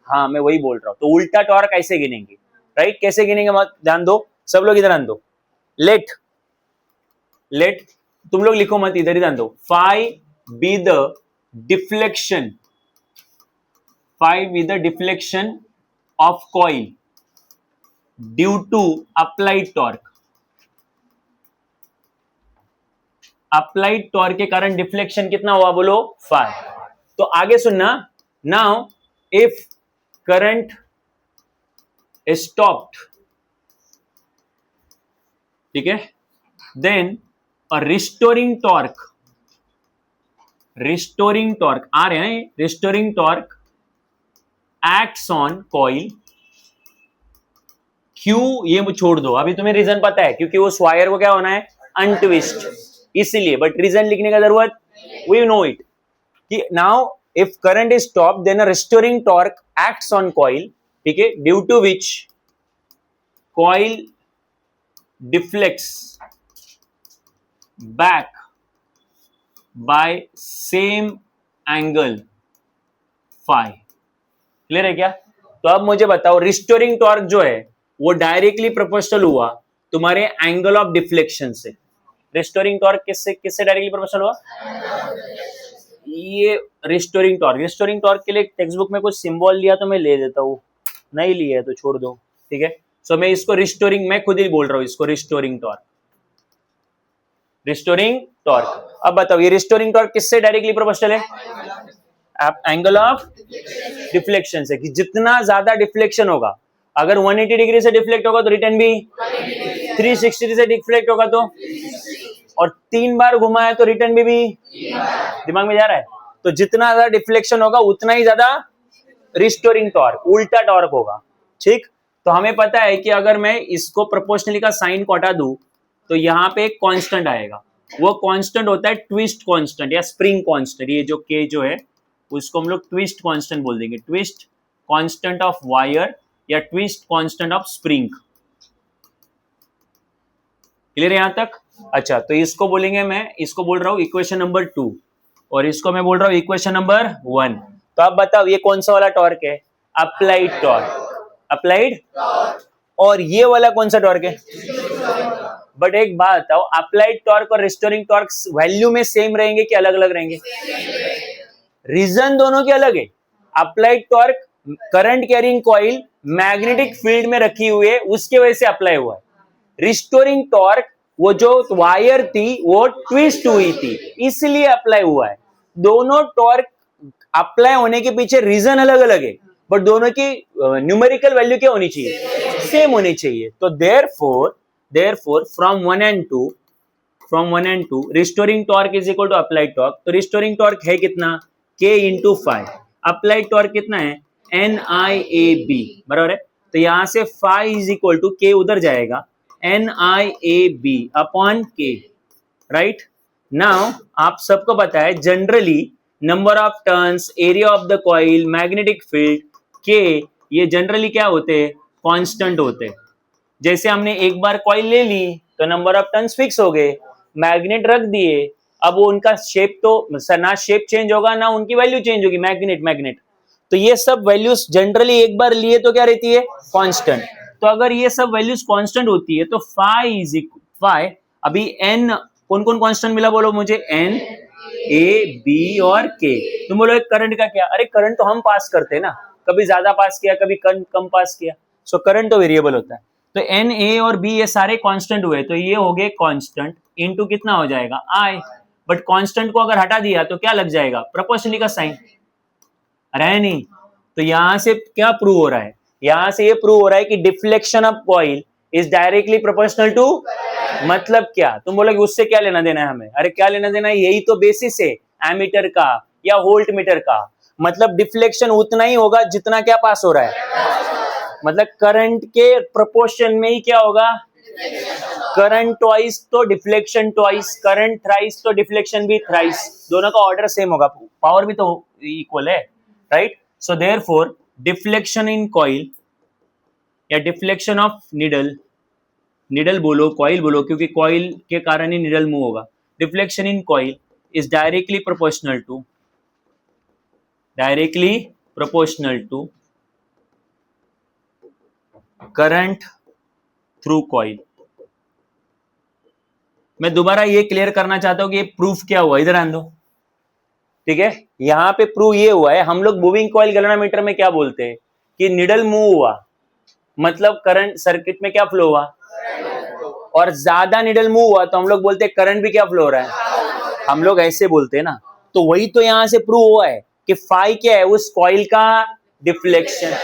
हाँ मैं वही बोल रहा हूं। तो उल्टा टॉर्क कैसे गिनेंगे, राइट, कैसे गिनेंगे, मत ध्यान दो, सब लोग इधर ध्यान दो, लेट तुम लोग लिखो मत, इधर ही ध्यान दो, phi be the deflection, phi be the deflection of coil due to applied torque, applied torque के कारण डिफ्लेक्शन कितना हुआ, बोलो फाई। तो आगे सुनना, नाउ इफ करंट स्टॉप्ड, ठीक है, देन अ रिस्टोरिंग टॉर्क आ रहे हैं, restoring torque acts on coil, क्यों ये छोड़ दो, अभी तुम्हें रीजन पता है, क्योंकि उस वायर को क्या होना है, अनट्विस्ट, इसलिए, बट रीजन लिखने का जरूरत, वी नो इट, कि now if current is stop then a restoring torque acts on coil, ठीक है, due to which coil deflects back by same angle phi, clear है क्या। तो अब मुझे बताओ, रिस्टोरिंग टॉर्क जो है वो डायरेक्टली प्रोपोर्शनल हुआ तुम्हारे एंगल ऑफ डिफ्लेक्शन से, रिस्टोरिंग टॉर्क किससे डायरेक्टली प्रोपोर्शनल हुआ, ये रिस्टोरिंग टॉर्क के लिए टेक्स्ट बुक में कुछ सिंबल लिया तो मैं ले देता हूँ, नहीं लिया है तो छोड़ दो, ठीक है। सो मैं इसको रिस्टोरिंग, मैं खुद ही बोल रहा हूँ इसको रिस्टोरिंग टॉर्क। अब बताओ ये रिस्टोरिंग टॉर्क किससे डायरेक्टली प्रोपोर्शनल है, आप एंगल ऑफ डिफ्लेक्शन से, कि जितना ज्यादा डिफ्लेक्शन होगा, अगर 180 डिग्री से डिफ्लेक्ट होगा तो रिटर्न भी 360 से डिफ्लेक्ट होगा, तो और 3 बार घुमा है तो रिटर्न भी दिमाग में जा रहा है, तो जितना ज्यादा डिफ्लेक्शन होगा उतना ही ज्यादा रिस्टोरिंग टॉर्क, उल्टा टॉर्क होगा, ठीक। तो हमें पता है कि अगर मैं इसको प्रोपोर्शनली का साइन को हटा दूं तो यहाँ पे एक कांस्टेंट आएगा, वो कांस्टेंट होता है ट्विस्ट कांस्टेंट या स्प्रिंग कांस्टेंट, ये जो के जो है उसको हम लोग ट्विस्ट कांस्टेंट बोल देंगे, ट्विस्ट कांस्टेंट ऑफ वायर या twist constant of spring, clear है यहां तक। अच्छा, तो इसको बोलेंगे, मैं इसको बोल रहा हूं इक्वेशन नंबर 2 और इसको मैं बोल रहा हूं इक्वेशन नंबर 1। तो आप बताओ ये कौन सा वाला टॉर्क है, अप्लाइड टॉर्क, अप्लाइड, और ये वाला कौन सा टॉर्क है, बट एक बात बताओ, अप्लाइड टॉर्क और रिस्टोरिंग टॉर्क वैल्यू में सेम रहेंगे कि अलग अलग रहेंगे, रीजन दोनों के अलग है। Applied torque current carrying coil magnetic field में रखी हुई है, उसके वजह से अप्लाई हुआ है। रिस्टोरिंग टॉर्क वो जो वायर थी वो ट्विस्ट हुई थी इसलिए अप्लाई हुआ है। दोनों टॉर्क अप्लाई होने के पीछे रीजन अलग अलग है, बट दोनों की न्यूमेरिकल वैल्यू क्या होनी चाहिए, सेम होनी चाहिए। तो therefore from 1 and 2 restoring torque is equal to applied torque. तो रिस्टोरिंग टॉर्क है कितना, K इंटू 5, अप्लाइड टॉर्क कितना है, NIAB, बराबर है। तो यहां से phi is equal to K उधर जाएगा, NIAB upon K, right. Now आप सबको पता है generally number of turns, area of the coil, magnetic field, K, ये जनरली क्या होते हैं, कांस्टेंट होते हैं। जैसे हमने एक बार कॉइल ले ली तो नंबर ऑफ टर्न्स फिक्स हो गए, मैग्नेट रख दिए, अब वो उनका शेप तो ना शेप चेंज होगा ना उनकी वैल्यू चेंज होगी, मैग्नेट। तो ये सब वैल्यूज जनरली एक बार लिए तो क्या रहती है, कांस्टेंट। तो अगर ये सब वैल्यूज कांस्टेंट होती है तो फाई अभी एन कौन कौन कांस्टेंट मिला बोलो मुझे, एन, ए, बी और के। तुम बोलो करंट का क्या, अरे करंट तो हम पास करते हैं ना, कभी ज्यादा पास किया कभी कम पास किया, सो करंट तो वेरिएबल होता है। तो एन, ए और बी ये सारे कांस्टेंट हुए, तो ये हो गए कांस्टेंट इनटू कितना हो जाएगा आई। बट कांस्टेंट को अगर हटा दिया तो क्या लग जाएगा, प्रोपोर्शनली का साइन, रहे नहीं। तो यहां से क्या प्रूव हो रहा है, यहां से ये प्रूव हो रहा है कि deflection of coil is directly proportional to, मतलब क्या, तुम बोलोगे उससे क्या लेना देना है हमें, अरे क्या लेना देना है, यही तो बेसिस है एमीटर का या वोल्ट मीटर का। मतलब डिफ्लेक्शन उतना ही होगा जितना क्या पास हो रहा है, मतलब करंट के प्रोपोर्शन में ही क्या होगा, करंट ट्वाइस तो डिफ्लेक्शन ट्वाइस, करंट थ्राइस तो डिफ्लेक्शन भी थ्राइस, दोनों का ऑर्डर सेम होगा, पावर भी तो इक्वल है, right. So therefore deflection in coil या डिफ्लेक्शन ऑफ निडल बोलो कॉइल बोलो, क्योंकि कॉइल के कारण ही निडल मूव होगा। Deflection in coil is directly proportional to current through coil. मैं दोबारा ये क्लियर करना चाहता हूं कि ये प्रूफ क्या हुआ, इधर आन दो, ठीक है। यहां पे प्रूफ ये हुआ है, हम लोग मूविंग कॉइल गैल्वेनोमीटर में क्या बोलते हैं कि निडल मूव हुआ, मतलब करंट सर्किट में क्या फ्लो हुआ, और ज्यादा निडल मूव हुआ तो हम लोग बोलते हैं करंट भी क्या फ्लो हो रहा है, हम लोग ऐसे बोलते हैं ना। तो वही तो यहां से प्रूव हुआ है कि फाई क्या है, उस कॉइल का डिफ्लेक्शन।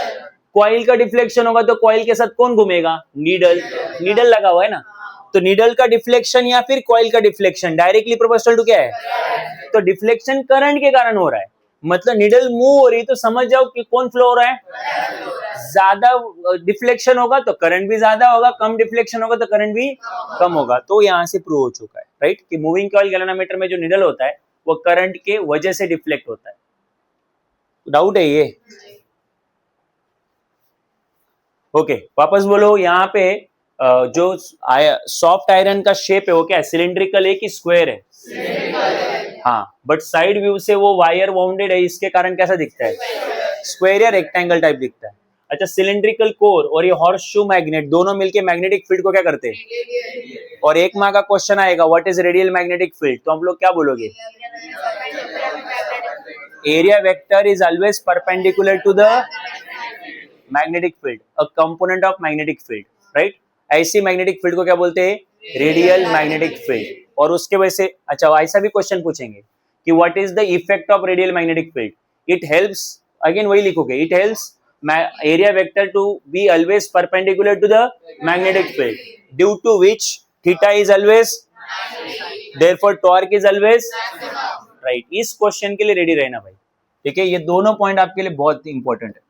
कॉइल का डिफ्लेक्शन होगा तो कॉइल के साथ कौन घूमेगा, नीडल लगा हुआ है ना। तो नीडल का डिफ्लेक्शन या फिर कॉइल का डिफ्लेक्शन डायरेक्टली प्रोपोर्शनल टू क्या है, तो डिफ्लेक्शन करंट के कारण हो रहा है, मतलब नीडल मूव हो रही तो समझ जाओ कि कौन फ्लो हो रहा है, ज्यादा डिफ्लेक्शन होगा तो करंट भी ज्यादा होगा, कम डिफ्लेक्शन होगा तो करंट भी कम होगा। तो यहां से प्रूव हो चुका है, राइट, कि मूविंग कॉइल गैल्वेनोमीटर में जो निडल होता है वो करंट के वजह से डिफ्लेक्ट होता है। डाउट है ये, ओके वापस बोलो। यहाँ पे जो सॉफ्ट आयरन का शेप है वो क्या है, सिलिंड्रिकल है कि स्क्वायर है, हाँ, बट साइड व्यू से वो वायर वाउंडेड है, इसके कारण कैसा दिखता है, स्क्वायर या रेक्टेंगल टाइप दिखता है। अच्छा, सिलिंड्रिकल कोर और ये हॉर्सशू मैग्नेट दोनों मिलके मैग्नेटिक फील्ड को क्या करते हैं, और एक माह का क्वेश्चन आएगा what is radial magnetic field, तो हम लोग क्या बोलोगे, area vector is always perpendicular to the magnetic field, a component of magnetic field, right. ऐसी मैग्नेटिक फील्ड को क्या बोलते हैं, रेडियल मैग्नेटिक फील्ड। और उसके वजह से अच्छा ऐसा भी क्वेश्चन पूछेंगे कि what is the effect of radial magnetic field, it helps, again वही लिखोगे, it helps area vector to be always perpendicular to the magnetic field due to which theta is always, therefore torque is always, right. इस question के लिए ready रहना भाई, ठीक है, ये दोनों पॉइंट आपके लिए बहुत इंपॉर्टेंट है।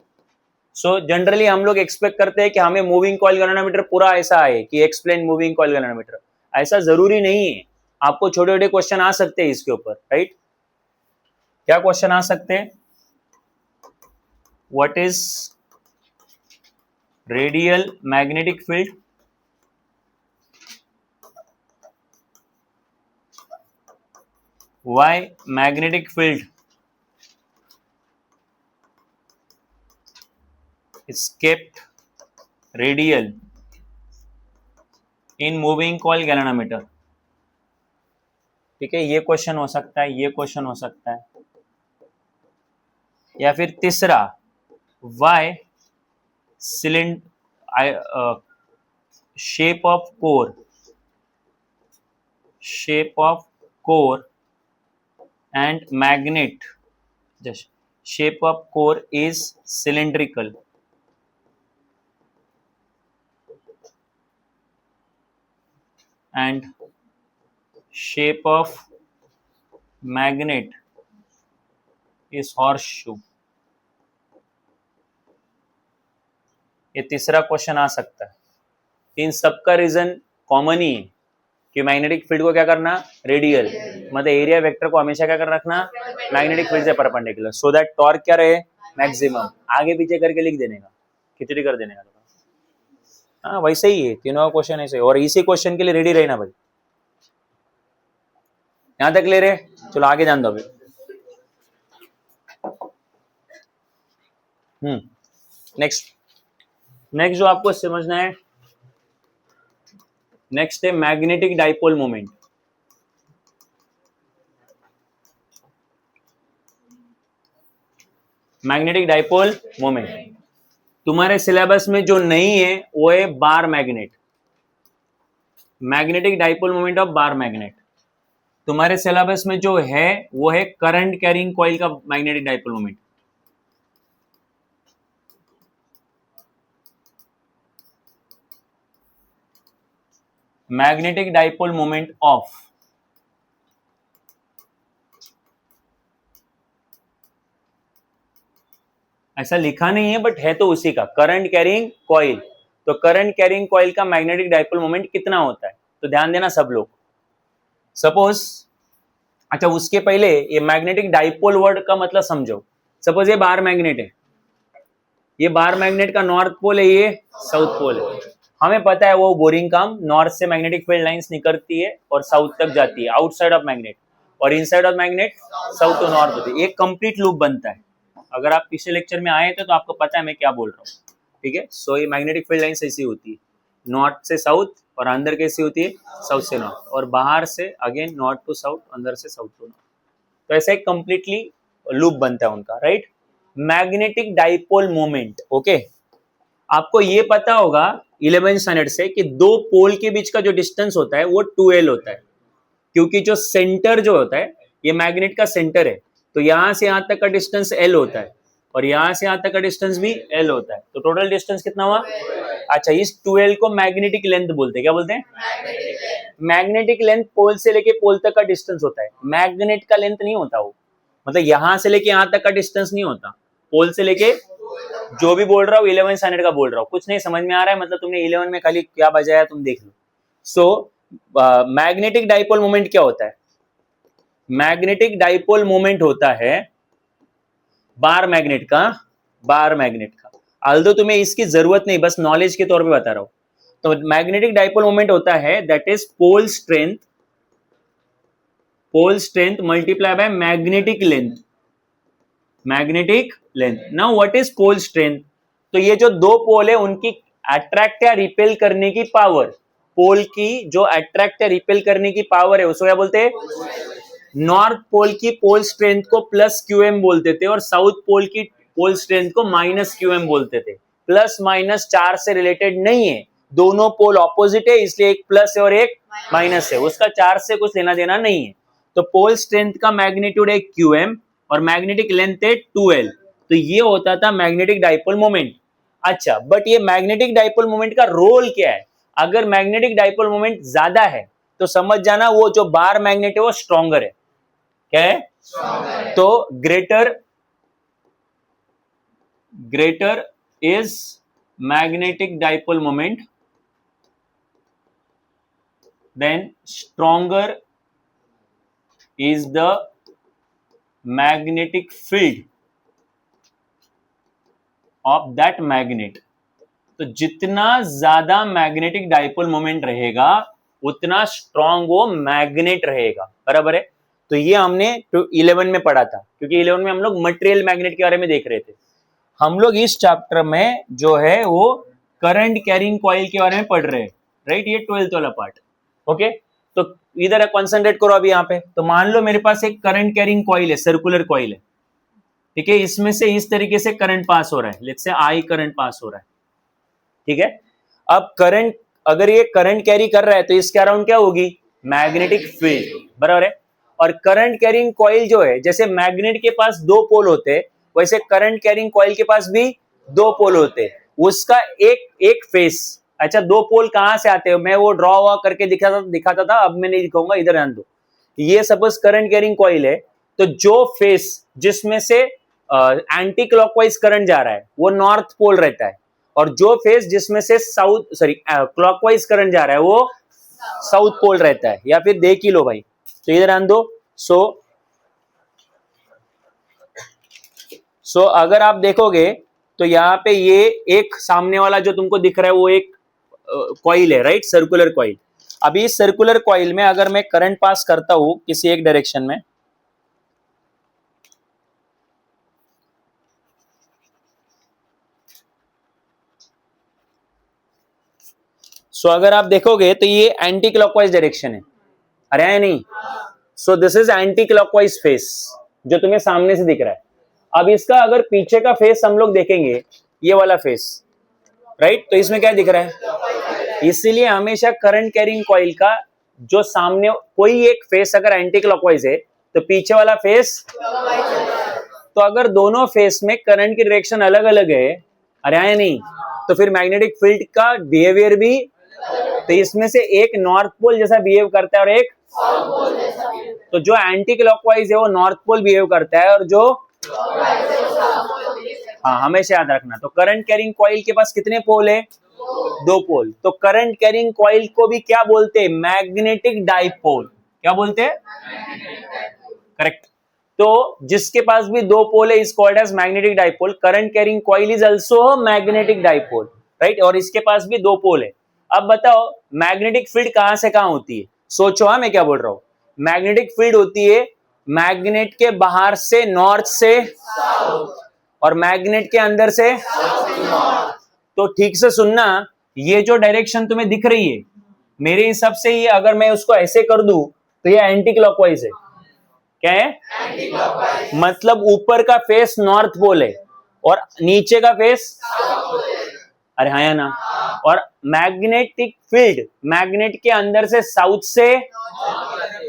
सो जनरली हम लोग एक्सपेक्ट करते हैं कि हमें मूविंग कॉइल गैल्वेनोमीटर पूरा ऐसा आए कि एक्सप्लेन मूविंग कॉइल गैल्वेनोमीटर, ऐसा जरूरी नहीं है, आपको छोटे छोटे क्वेश्चन आ सकते हैं इसके ऊपर, राइट। क्या क्वेश्चन आ सकते हैं, what is radial magnetic field, why magnetic field is kept radial in moving coil galvanometer, ठीक है, ये क्वेश्चन हो सकता है, ये क्वेश्चन हो सकता है, या फिर तीसरा why shape of core and magnet, just shape of core is cylindrical and shape of magnet is horseshoe। ये तीसरा क्वेश्चन आ सकता है। इन सबका रीजन कॉमन ही है कि मैग्नेटिक फील्ड को क्या करना, रेडियल, मतलब एरिया वेक्टर को हमेशा क्या कर रखना, मैग्नेटिक फील्ड से परपेंडिकुलर, सो दैट टॉर्क क्या रहे, मैक्सिमम। आगे पीछे करके लिख देने का, खिचड़ी कर देने का, हाँ वैसे ही है, तीनों क्वेश्चन ऐसे। और इसी क्वेश्चन के लिए रेडी रहना भाई। यहां तक ले रहे, चलो आगे जान दो अभी। नेक्स्ट जो आपको समझना है, नेक्स्ट है magnetic dipole moment. Magnetic dipole moment तुम्हारे सिलेबस में जो नहीं है वो है bar magnet. Magnetic dipole moment of bar magnet तुम्हारे सिलेबस में जो है वो है करंट कैरिंग कॉइल का magnetic dipole moment. Magnetic dipole moment of, ऐसा लिखा नहीं है बट है तो उसी का, करंट कैरिंग कॉइल। तो करंट कैरिंग कॉइल का मैग्नेटिक डाइपोल मोमेंट कितना होता है, तो ध्यान देना सब लोग। सपोज, अच्छा उसके पहले ये मैग्नेटिक डाइपोल वर्ड का मतलब समझो। सपोज ये बार मैग्नेट है, ये बार मैग्नेट का नॉर्थ पोल है, ये साउथ पोल है। हमें पता है वो बोरिंग काम नॉर्थ से मैग्नेटिक फील्ड लाइंस निकलती है और साउथ तक जाती है, आउटसाइड ऑफ मैग्नेट, और inside of magnet south to north होती है। एक कंप्लीट लूप बनता है। अगर आप पिछले लेक्चर में आए थे तो आपको पता है मैं क्या बोल रहा हूँ, ठीक है। सो ये मैग्नेटिक फील्ड लाइंस ऐसी होती है, नॉर्थ से साउथ, और अंदर कैसी होती है, साउथ से नॉर्थ, और बाहर से अगेन नॉर्थ टू साउथ, अंदर से साउथ टू नॉर्थ। तो ऐसा एक कंप्लीटली लूप बनता है उनका, right. Magnetic dipole moment, okay. आपको ये पता होगा 11th स्टैंडर्ड से कि दो पोल के बीच का जो डिस्टेंस होता है वो 2l होता है, क्योंकि जो सेंटर जो होता है, ये मैग्नेट का सेंटर है, तो यहां से यहां तक का डिस्टेंस l होता है, और यहां से यहां तक का डिस्टेंस भी l होता है। तो टोटल डिस्टेंस कितना हुआ? अच्छा, इस 2l को मैग्नेटिक लेंथ बोलते हैं। क्या बोलते हैं? मैग्नेटिक लेंथ पोल से लेके पोल तक का डिस्टेंस होता है, मैग्नेट का लेंथ नहीं होता वो, मतलब यहां से लेके यहां तक का डिस्टेंस नहीं होता, पोल से लेके, जो भी बोल रहा हूँ 11th स्टैंडर्ड का बोल रहा हूँ। कुछ नहीं समझ में आ रहा है, मतलब तुमने 11 में खाली क्या बजाया तुम देख लो। सो मैग्नेटिक डाइपोल मोमेंट क्या होता है? मैग्नेटिक डाइपोल मोमेंट होता है बार मैग्नेट का, बार मैग्नेट का। आल्दो तुम्हें इसकी जरूरत नहीं, बस नॉलेज के तौर पे बता रहा हूं। तो मैग्नेटिक डाइपोल मोमेंट होता है that is pole strength multiply by magnetic length, magnetic length. Now what is pole strength? तो ये जो दो पोल है उनकी अट्रैक्ट या रिपेल करने की पावर, पोल की जो अट्रैक्ट या रिपेल करने की पावर है उसको क्या बोलते हैं? नॉर्थ पोल की पोल स्ट्रेंथ को प्लस क्यूएम बोलते थे, और साउथ पोल की पोल स्ट्रेंथ को माइनस क्यूएम बोलते थे। प्लस माइनस 4 से रिलेटेड नहीं है, दोनों पोल ऑपोजिट है, इसलिए एक प्लस है और एक माइनस है, उसका 4 से कुछ लेना देना नहीं है। तो पोल स्ट्रेंथ का मैग्नीट्यूड है क्यूएम और मैग्नेटिक लेंथ है 2l। तो ये होता था मैग्नेटिक डाइपोल मोमेंट। अच्छा, बट ये मैग्नेटिक डाइपोल मोमेंट का रोल क्या है? अगर मैग्नेटिक डाइपोल मोमेंट ज्यादा है तो समझ जाना वो जो बार मैग्नेट है वो स्ट्रॉन्गर है। क्या है? तो greater is magnetic dipole moment then stronger is the magnetic field of that magnet. तो जितना ज्यादा मैग्नेटिक डाइपोल मोमेंट रहेगा उतना स्ट्रॉन्ग वो मैग्नेट रहेगा, बराबर है। तो ये हमने 11 में पढ़ा था, क्योंकि 11 में हम लोग मटेरियल मैग्नेट के बारे में देख रहे थे। हम लोग इस चैप्टर में जो है वो करंट कैरिंग कॉइल के बारे में पढ़ रहे हैं, राइट। ये 12th वाला पार्ट, ओके। तो इधर कॉन्सेंट्रेट करो अभी यहाँ पे। तो मान लो मेरे पास एक करंट कैरिंग कॉइल है, सर्कुलर कॉइल है, ठीक है। इसमें से इस तरीके से करंट पास हो रहा है, let's say I current pass हो रहा है, ठीक है। अब करंट, अगर ये करंट कैरी कर रहा है तो इसके अराउंड क्या होगी? मैग्नेटिक फील्ड, बराबर है। और करंट कैरिंग कॉइल जो है, जैसे मैग्नेट के पास दो पोल होते हैं वैसे करंट कैरिंग कॉइल के पास भी दो पोल होते हैं, उसका एक फेस। अच्छा, दो पोल कहां से आते हैं? मैं वो ड्रॉ हुआ करके दिखाता था, अब मैं नहीं दिखाऊंगा, इधर ध्यान दो। ये सपोज करंट कैरिंग कॉइल है, तो जो फेस जिसमें से एंटी क्लॉकवाइज करंट जा रहा है वो नॉर्थ पोल रहता है, और जो फेस जिसमें से क्लॉकवाइज करंट जा रहा है वो साउथ पोल रहता है। या फिर देख ही लो भाई, तो इधर आन दो। सो अगर आप देखोगे तो यहाँ पे ये एक सामने वाला जो तुमको दिख रहा है वो एक कॉइल है, राइट, सर्कुलर कॉइल। अभी सर्कुलर कॉइल में अगर मैं करंट पास करता हूं किसी एक डायरेक्शन में, सो अगर आप देखोगे तो ये एंटी क्लॉकवाइज डायरेक्शन है, अरे है नहीं, so this is anti clockwise face जो तुम्हें सामने से दिख रहा है। अब इसका अगर पीछे का फेस हम लोग देखेंगे, ये वाला फेस, राइट, तो इसमें क्या दिख रहा है, इसीलिए हमेशा करंट कैरिंग कॉइल का जो सामने कोई एक फेस अगर एंटी क्लॉकवाइज है तो पीछे वाला फेस, तो अगर दोनों फेस में करंट की डायरेक्शन अलग अलग है, अरे है नहीं, तो फिर मैग्नेटिक फील्ड का बिहेवियर भी, तो इसमें से एक नॉर्थ पोल जैसा बिहेव करता है और एक, तो जो एंटी क्लॉकवाइज है वो नॉर्थ पोल बिहेव करता है और जो, हाँ हमेशा याद रखना। तो करंट कैरिंग कॉइल के पास कितने पोल है, दो पोल। तो करंट कैरिंग कॉइल को भी क्या बोलते हैं, मैग्नेटिक डाइपोल। क्या बोलते हैं, करेक्ट। तो जिसके पास भी दो पोल है is called as magnetic dipole. Current carrying coil is also magnetic dipole, right, और इसके पास भी दो पोल है। अब बताओ मैग्नेटिक फील्ड कहां से कहां होती है, सोचो, हाँ मैं क्या बोल रहा हूं। मैग्नेटिक फील्ड होती है मैग्नेट के बाहर से नॉर्थ से और मैग्नेट के अंदर से, तो ठीक से सुनना, ये जो डायरेक्शन तुम्हें दिख रही है मेरे हिसाब से ये अगर मैं उसको ऐसे कर दूं तो ये एंटी क्लॉकवाइज है। क्या है, एंटी क्लॉकवाइज, मतलब ऊपर का फेस नॉर्थ पोल है और नीचे का फेस, अरे हाँ या ना, और मैग्नेटिक फील्ड मैग्नेट के अंदर से साउथ से,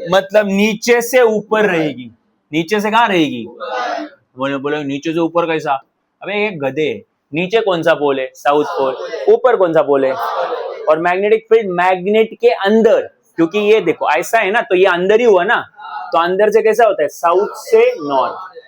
मतलब नीचे से ऊपर रहेगी। नीचे से कहां रहेगी, बोले नीचे से ऊपर कैसा, अबे ये गधे, नीचे कौन सा पोल है, साउथ पोल, ऊपर कौन सा पोल है, और मैग्नेटिक फील्ड मैग्नेट के अंदर, क्योंकि ये देखो ऐसा है ना, तो ये अंदर ही हुआ ना, तो अंदर से कैसा होता है, साउथ से नॉर्थ।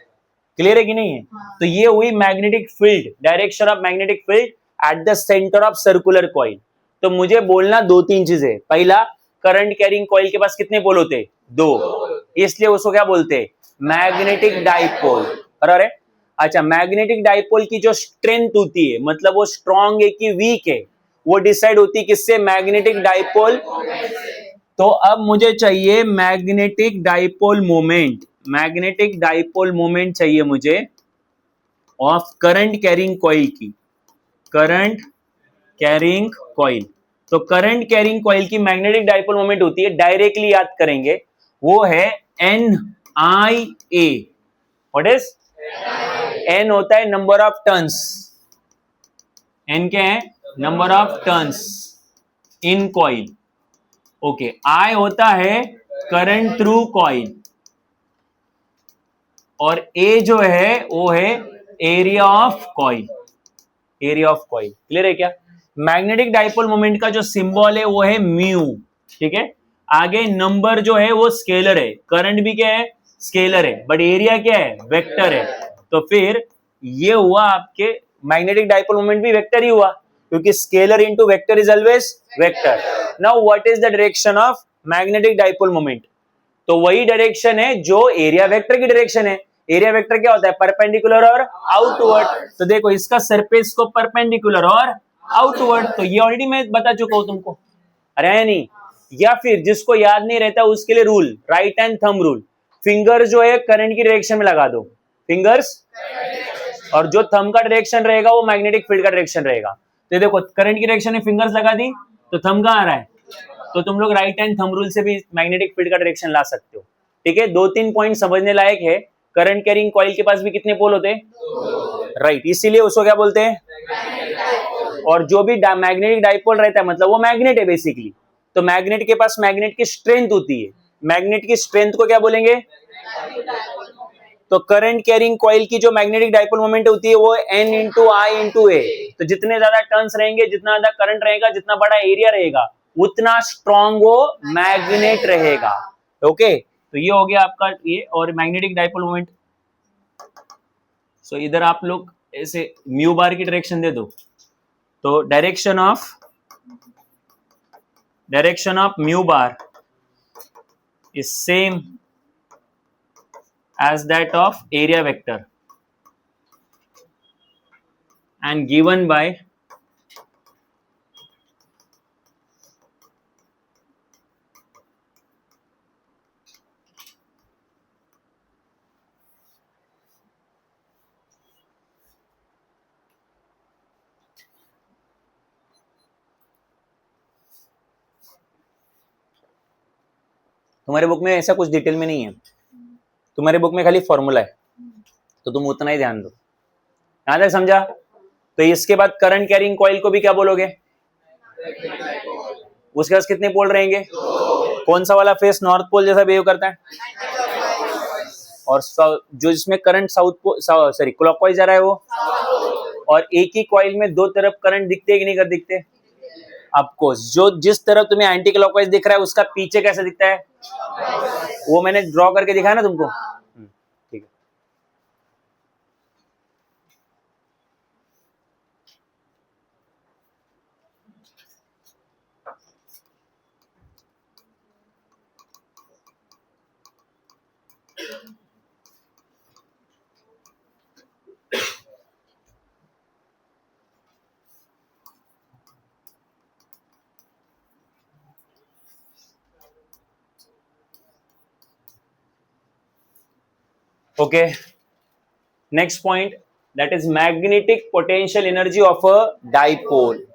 क्लियर है कि नहीं है, तो ये हुई magnetic field, direction of magnetic field at the centre of circular coil. तो मुझे बोलना दो तीन चीजें, पहला करंट कैरिंग कॉइल के पास कितने पोल होते, दो, इसलिए उसको क्या बोलते हैं, मैग्नेटिक डाइपोल। अरे अच्छा, मैग्नेटिक डाइपोल की जो स्ट्रेंथ होती है, मतलब वो स्ट्रॉन्ग है कि वीक है, वो डिसाइड होती है किससे, मैग्नेटिक डाइपोल। तो अब मुझे चाहिए magnetic dipole moment, magnetic dipole moment चाहिए मुझे ऑफ करंट कैरिंग कॉइल की, करंट कैरिंग कॉइल। तो करंट कैरिंग कॉइल की मैग्नेटिक डाइपोल मोमेंट होती है, डायरेक्टली याद करेंगे, वो है N I A. What is, N होता है नंबर ऑफ टर्न्स, एन क्या है, number of turns in coil, okay. I होता है करंट थ्रू कॉइल, और ए जो है वो है area of coil, area of coil. Clear है क्या। मैग्नेटिक डाइपोल मोमेंट का जो सिंबल है वो है म्यू, ठीक है। आगे नंबर जो है वो स्केलर है, करंट भी क्या है, स्केलर है, बट एरिया क्या है, वेक्टर है। तो फिर ये हुआ आपके मैग्नेटिक डाइपोल मोमेंट भी वेक्टर ही हुआ, क्योंकि scalar into vector is always vector. Now what is the direction of magnetic dipole moment, तो वही डायरेक्शन है जो एरिया वेक्टर की डायरेक्शन है। एरिया वेक्टर क्या होता है, परपेंडिकुलर और आउटवर्ड। तो देखो इसका सरफेस को परपेंडिकुलर और आउटवर्ड, तो ये ऑलरेडी मैं बता चुका हूं तुमको, अरे है नहीं। या फिर जिसको याद नहीं रहता उसके लिए rule, right hand thumb rule, finger जो है करंट की डायरेक्शन में लगा दो, फिंगर्स, और जो थंब का डायरेक्शन रहेगा वो मैग्नेटिक फील्ड का डायरेक्शन रहेगा। तो देखो करंट की डायरेक्शन में फिंगर्स लगा दी तो थंब कहां आ रहा है, तो तुम लोग राइट हैंड थंब रूल से भी मैग्नेटिक फील्ड का डायरेक्शन ला सकते हो, ठीक है। दो तीन पॉइंट समझने लायक है। करंट कैरिंग कॉइल के पास भी कितने पोल होते हैं, राइट, इसीलिए उसको क्या बोलते हैं, और जो भी मैग्नेटिक डाइपोल रहता है मतलब वो मैग्नेट है बेसिकली। तो मैग्नेट के पास मैग्नेट की स्ट्रेंथ होती है, मैग्नेट की स्ट्रेंथ को क्या बोलेंगे, तो करंट कैरिंग कॉइल की जो मैग्नेटिक डाइपोल मोमेंट होती है वो एन इंटू आई इंटू ए। तो जितने ज्यादा टर्न्स रहेंगे, जितना ज्यादा करंट रहेगा, जितना बड़ा एरिया रहेगा, उतना स्ट्रॉन्ग वो मैग्नेट रहेगा, ओके। तो ये हो गया आपका ये, और मैग्नेटिक डाइपोल मोमेंट। सो इधर आप लोग ऐसे म्यू बार की डायरेक्शन दे दो, तो direction of mu bar is same as that of area vector and given by तुम्हारे बुक में ऐसा कुछ डिटेल में नहीं है, तुम्हारे बुक में खाली फॉर्मूला है, तो तुम उतना ही ध्यान दो। यहां तक समझा? तो इसके बाद करंट कैरिंग कॉइल को भी क्या बोलोगे? उसके पास कितने पोल रहेंगे? कौन सा वाला फेस नॉर्थ पोल जैसा बिहेव करता है? और जो जिसमें current south pole sorry clockwise जा रहा है वो, और एक ही कॉइल में दो तरफ करंट दिखते कि नहीं कर दिखते? आपको जो जिस तरफ तुम्हें एंटी क्लॉकवाइज दिख रहा है उसका पीछे कैसे दिखता है? वो मैंने ड्रॉ करके दिखाया ना तुमको। ठीक है, okay. Next point, that is magnetic potential energy of a dipole.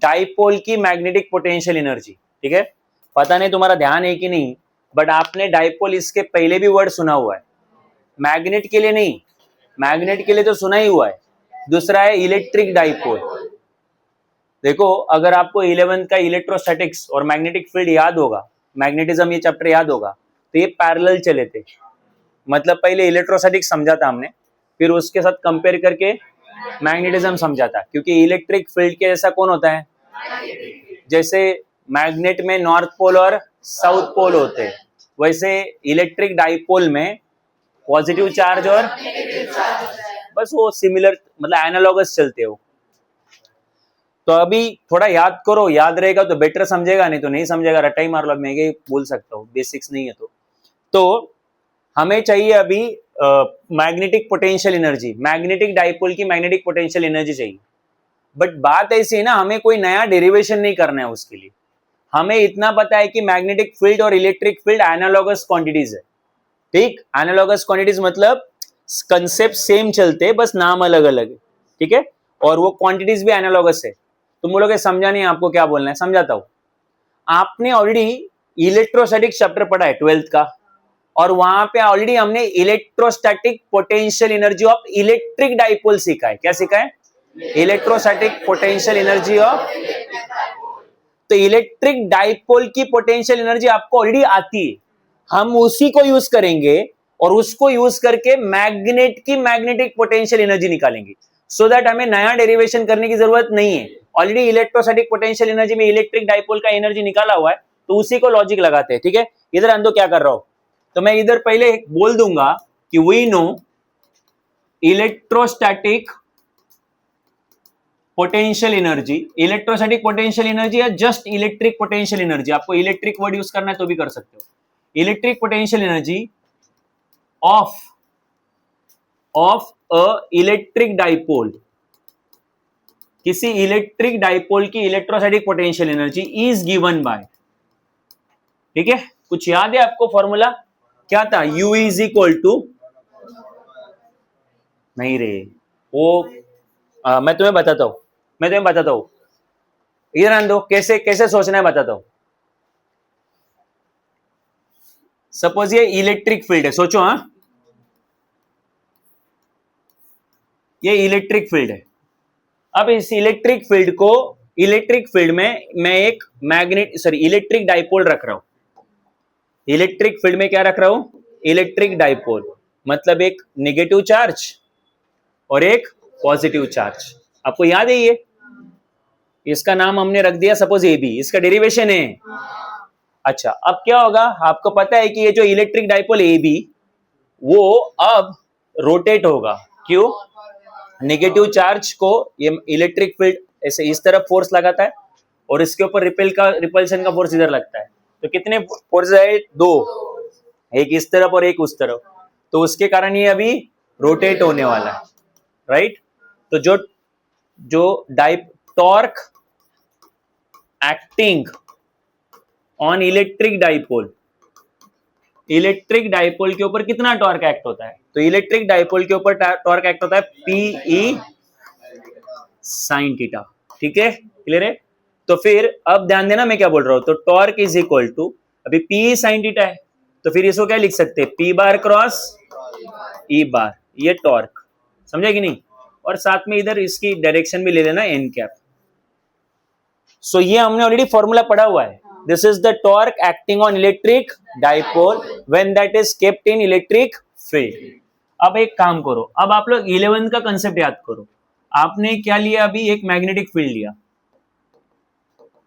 Dipole की मैग्नेटिक पोटेंशियल एनर्जी, ठीक है। पता नहीं तुम्हारा ध्यान है कि नहीं, बट आपने डाइपोल इसके पहले भी वर्ड सुना हुआ है। मैग्नेट के लिए नहीं, मैग्नेट के लिए तो सुना ही हुआ है। दूसरा है इलेक्ट्रिक डाइपोल। देखो, अगर आपको 11th का इलेक्ट्रोस्टैटिक्स और मैग्नेटिक फील्ड याद होगा, मैग्नेटिज्म ये चैप्टर याद होगा, तो ये पैरेलल चले थे। मतलब पहले इलेक्ट्रोस्टैटिक्स समझा था हमने, फिर उसके साथ कंपेयर करके मैग्नेटिज्म समझा था। क्योंकि इलेक्ट्रिक फील्ड के जैसा कौन होता है? जैसे मैग्नेट में नॉर्थ पोल और साउथ पोल होते हैं, वैसे इलेक्ट्रिक डाइपोल में पॉजिटिव चार्ज और बस वो सिमिलर, मतलब एनालॉगस चलते हो। तो अभी थोड़ा याद करो, याद रहेगा तो बेटर समझेगा, नहीं तो नहीं समझेगा, रट्टा ही मार लो। मैं ये बोल सकता हूँ, बेसिक्स नहीं है तो हमें चाहिए अभी magnetic potential energy, magnetic dipole की मैग्नेटिक पोटेंशियल एनर्जी चाहिए। बट बात ऐसी है ना, हमें कोई नया डेरिवेशन नहीं करना है उसके लिए। हमें इतना पता है कि मैग्नेटिक फील्ड और इलेक्ट्रिक फील्ड एनालॉगस क्वांटिटीज है। ठीक, एनालॉगस क्वांटिटीज मतलब कंसेप्ट सेम चलते हैं, बस नाम अलग अलग है। ठीक है, और वो क्वांटिटीज भी एनालॉगस है। तुम बोलोगे समझा नहीं, आपको क्या बोलना है, समझाता हूं। आपने ऑलरेडी इलेक्ट्रोस्टैटिक चैप्टर पढ़ा है 12th का, और वहां पे ऑलरेडी हमने electrostatic potential energy of electric dipole सीखा है। क्या सीखा है? Electrostatic potential energy of. तो इलेक्ट्रिक डाइपोल की पोटेंशियल एनर्जी आपको ऑलरेडी आती है, हम उसी को यूज करेंगे और उसको यूज करके मैग्नेट की मैग्नेटिक पोटेंशियल एनर्जी निकालेंगे। सो दैट हमें नया डेरिवेशन करने की जरूरत नहीं है। ऑलरेडी इलेक्ट्रोस्टैटिक पोटेंशियल एनर्जी में इलेक्ट्रिक डाइपोल का एनर्जी निकाला हुआ है, तो उसी को लॉजिक लगाते हैं। ठीक है, इधर अंदो क्या कर रहा हूं, तो मैं इधर पहले बोल दूंगा कि we know electrostatic potential energy. Electrostatic potential energy या जस्ट इलेक्ट्रिक पोटेंशियल एनर्जी, आपको इलेक्ट्रिक वर्ड यूज करना है तो भी कर सकते हो। Electric potential energy of a electric dipole, किसी इलेक्ट्रिक डाइपोल की electrostatic potential energy is given by, ठीक है, कुछ याद है आपको फॉर्मूला क्या था? U इज इक्वल टू, नहीं रे वो मैं तुम्हें बताता हूं, इधर आन दो, कैसे कैसे सोचना है बताता हूं। सपोज ये इलेक्ट्रिक फील्ड है, सोचो। हाँ, ये इलेक्ट्रिक फील्ड है। अब इस इलेक्ट्रिक फील्ड को, इलेक्ट्रिक फील्ड में मैं एक इलेक्ट्रिक डाइपोल रख रहा हूं। इलेक्ट्रिक फील्ड में क्या रख रहा हूं? इलेक्ट्रिक डाइपोल, मतलब एक नेगेटिव चार्ज और एक पॉजिटिव चार्ज। आपको याद है ये, इसका नाम हमने रख दिया सपोज AB, इसका डेरिवेशन है। अच्छा, अब क्या होगा, आपको पता है कि ये जो इलेक्ट्रिक डाइपोल AB, वो अब रोटेट होगा। क्यों? नेगेटिव चार्ज को ये इलेक्ट्रिक फील्ड ऐसे इस तरफ फोर्स लगाता है और इसके ऊपर रिपल्शन का फोर्स इधर लगता है। तो कितने फोर्स है? दो, एक इस तरफ और एक उस तरफ। तो उसके कारण ये अभी रोटेट होने वाला है, राइट। तो जो torque acting on electric dipole के ऊपर कितना टॉर्क एक्ट होता है? तो इलेक्ट्रिक डाइपोल के ऊपर टॉर्क एक्ट होता है PE sin थीटा। ठीक है, क्लियर है? तो फिर अब ध्यान देना मैं क्या बोल रहा हूं। तो टॉर्क इज इक्वल टू अभी P साइन थीटा है, तो फिर इसको क्या लिख सकते हैं, P बार क्रॉस E बार, ये टॉर्क, समझे कि नहीं। और साथ में इधर इसकी डायरेक्शन भी ले लेना n कैप। सो ये हमने ऑलरेडी फॉर्मूला पढ़ा हुआ है। This is the torque acting on electric dipole when that is kept in electric field. अब एक काम करो, अब आप लोग 11 का कंसेप्ट याद करो। आपने क्या लिया अभी, एक मैग्नेटिक फील्ड लिया,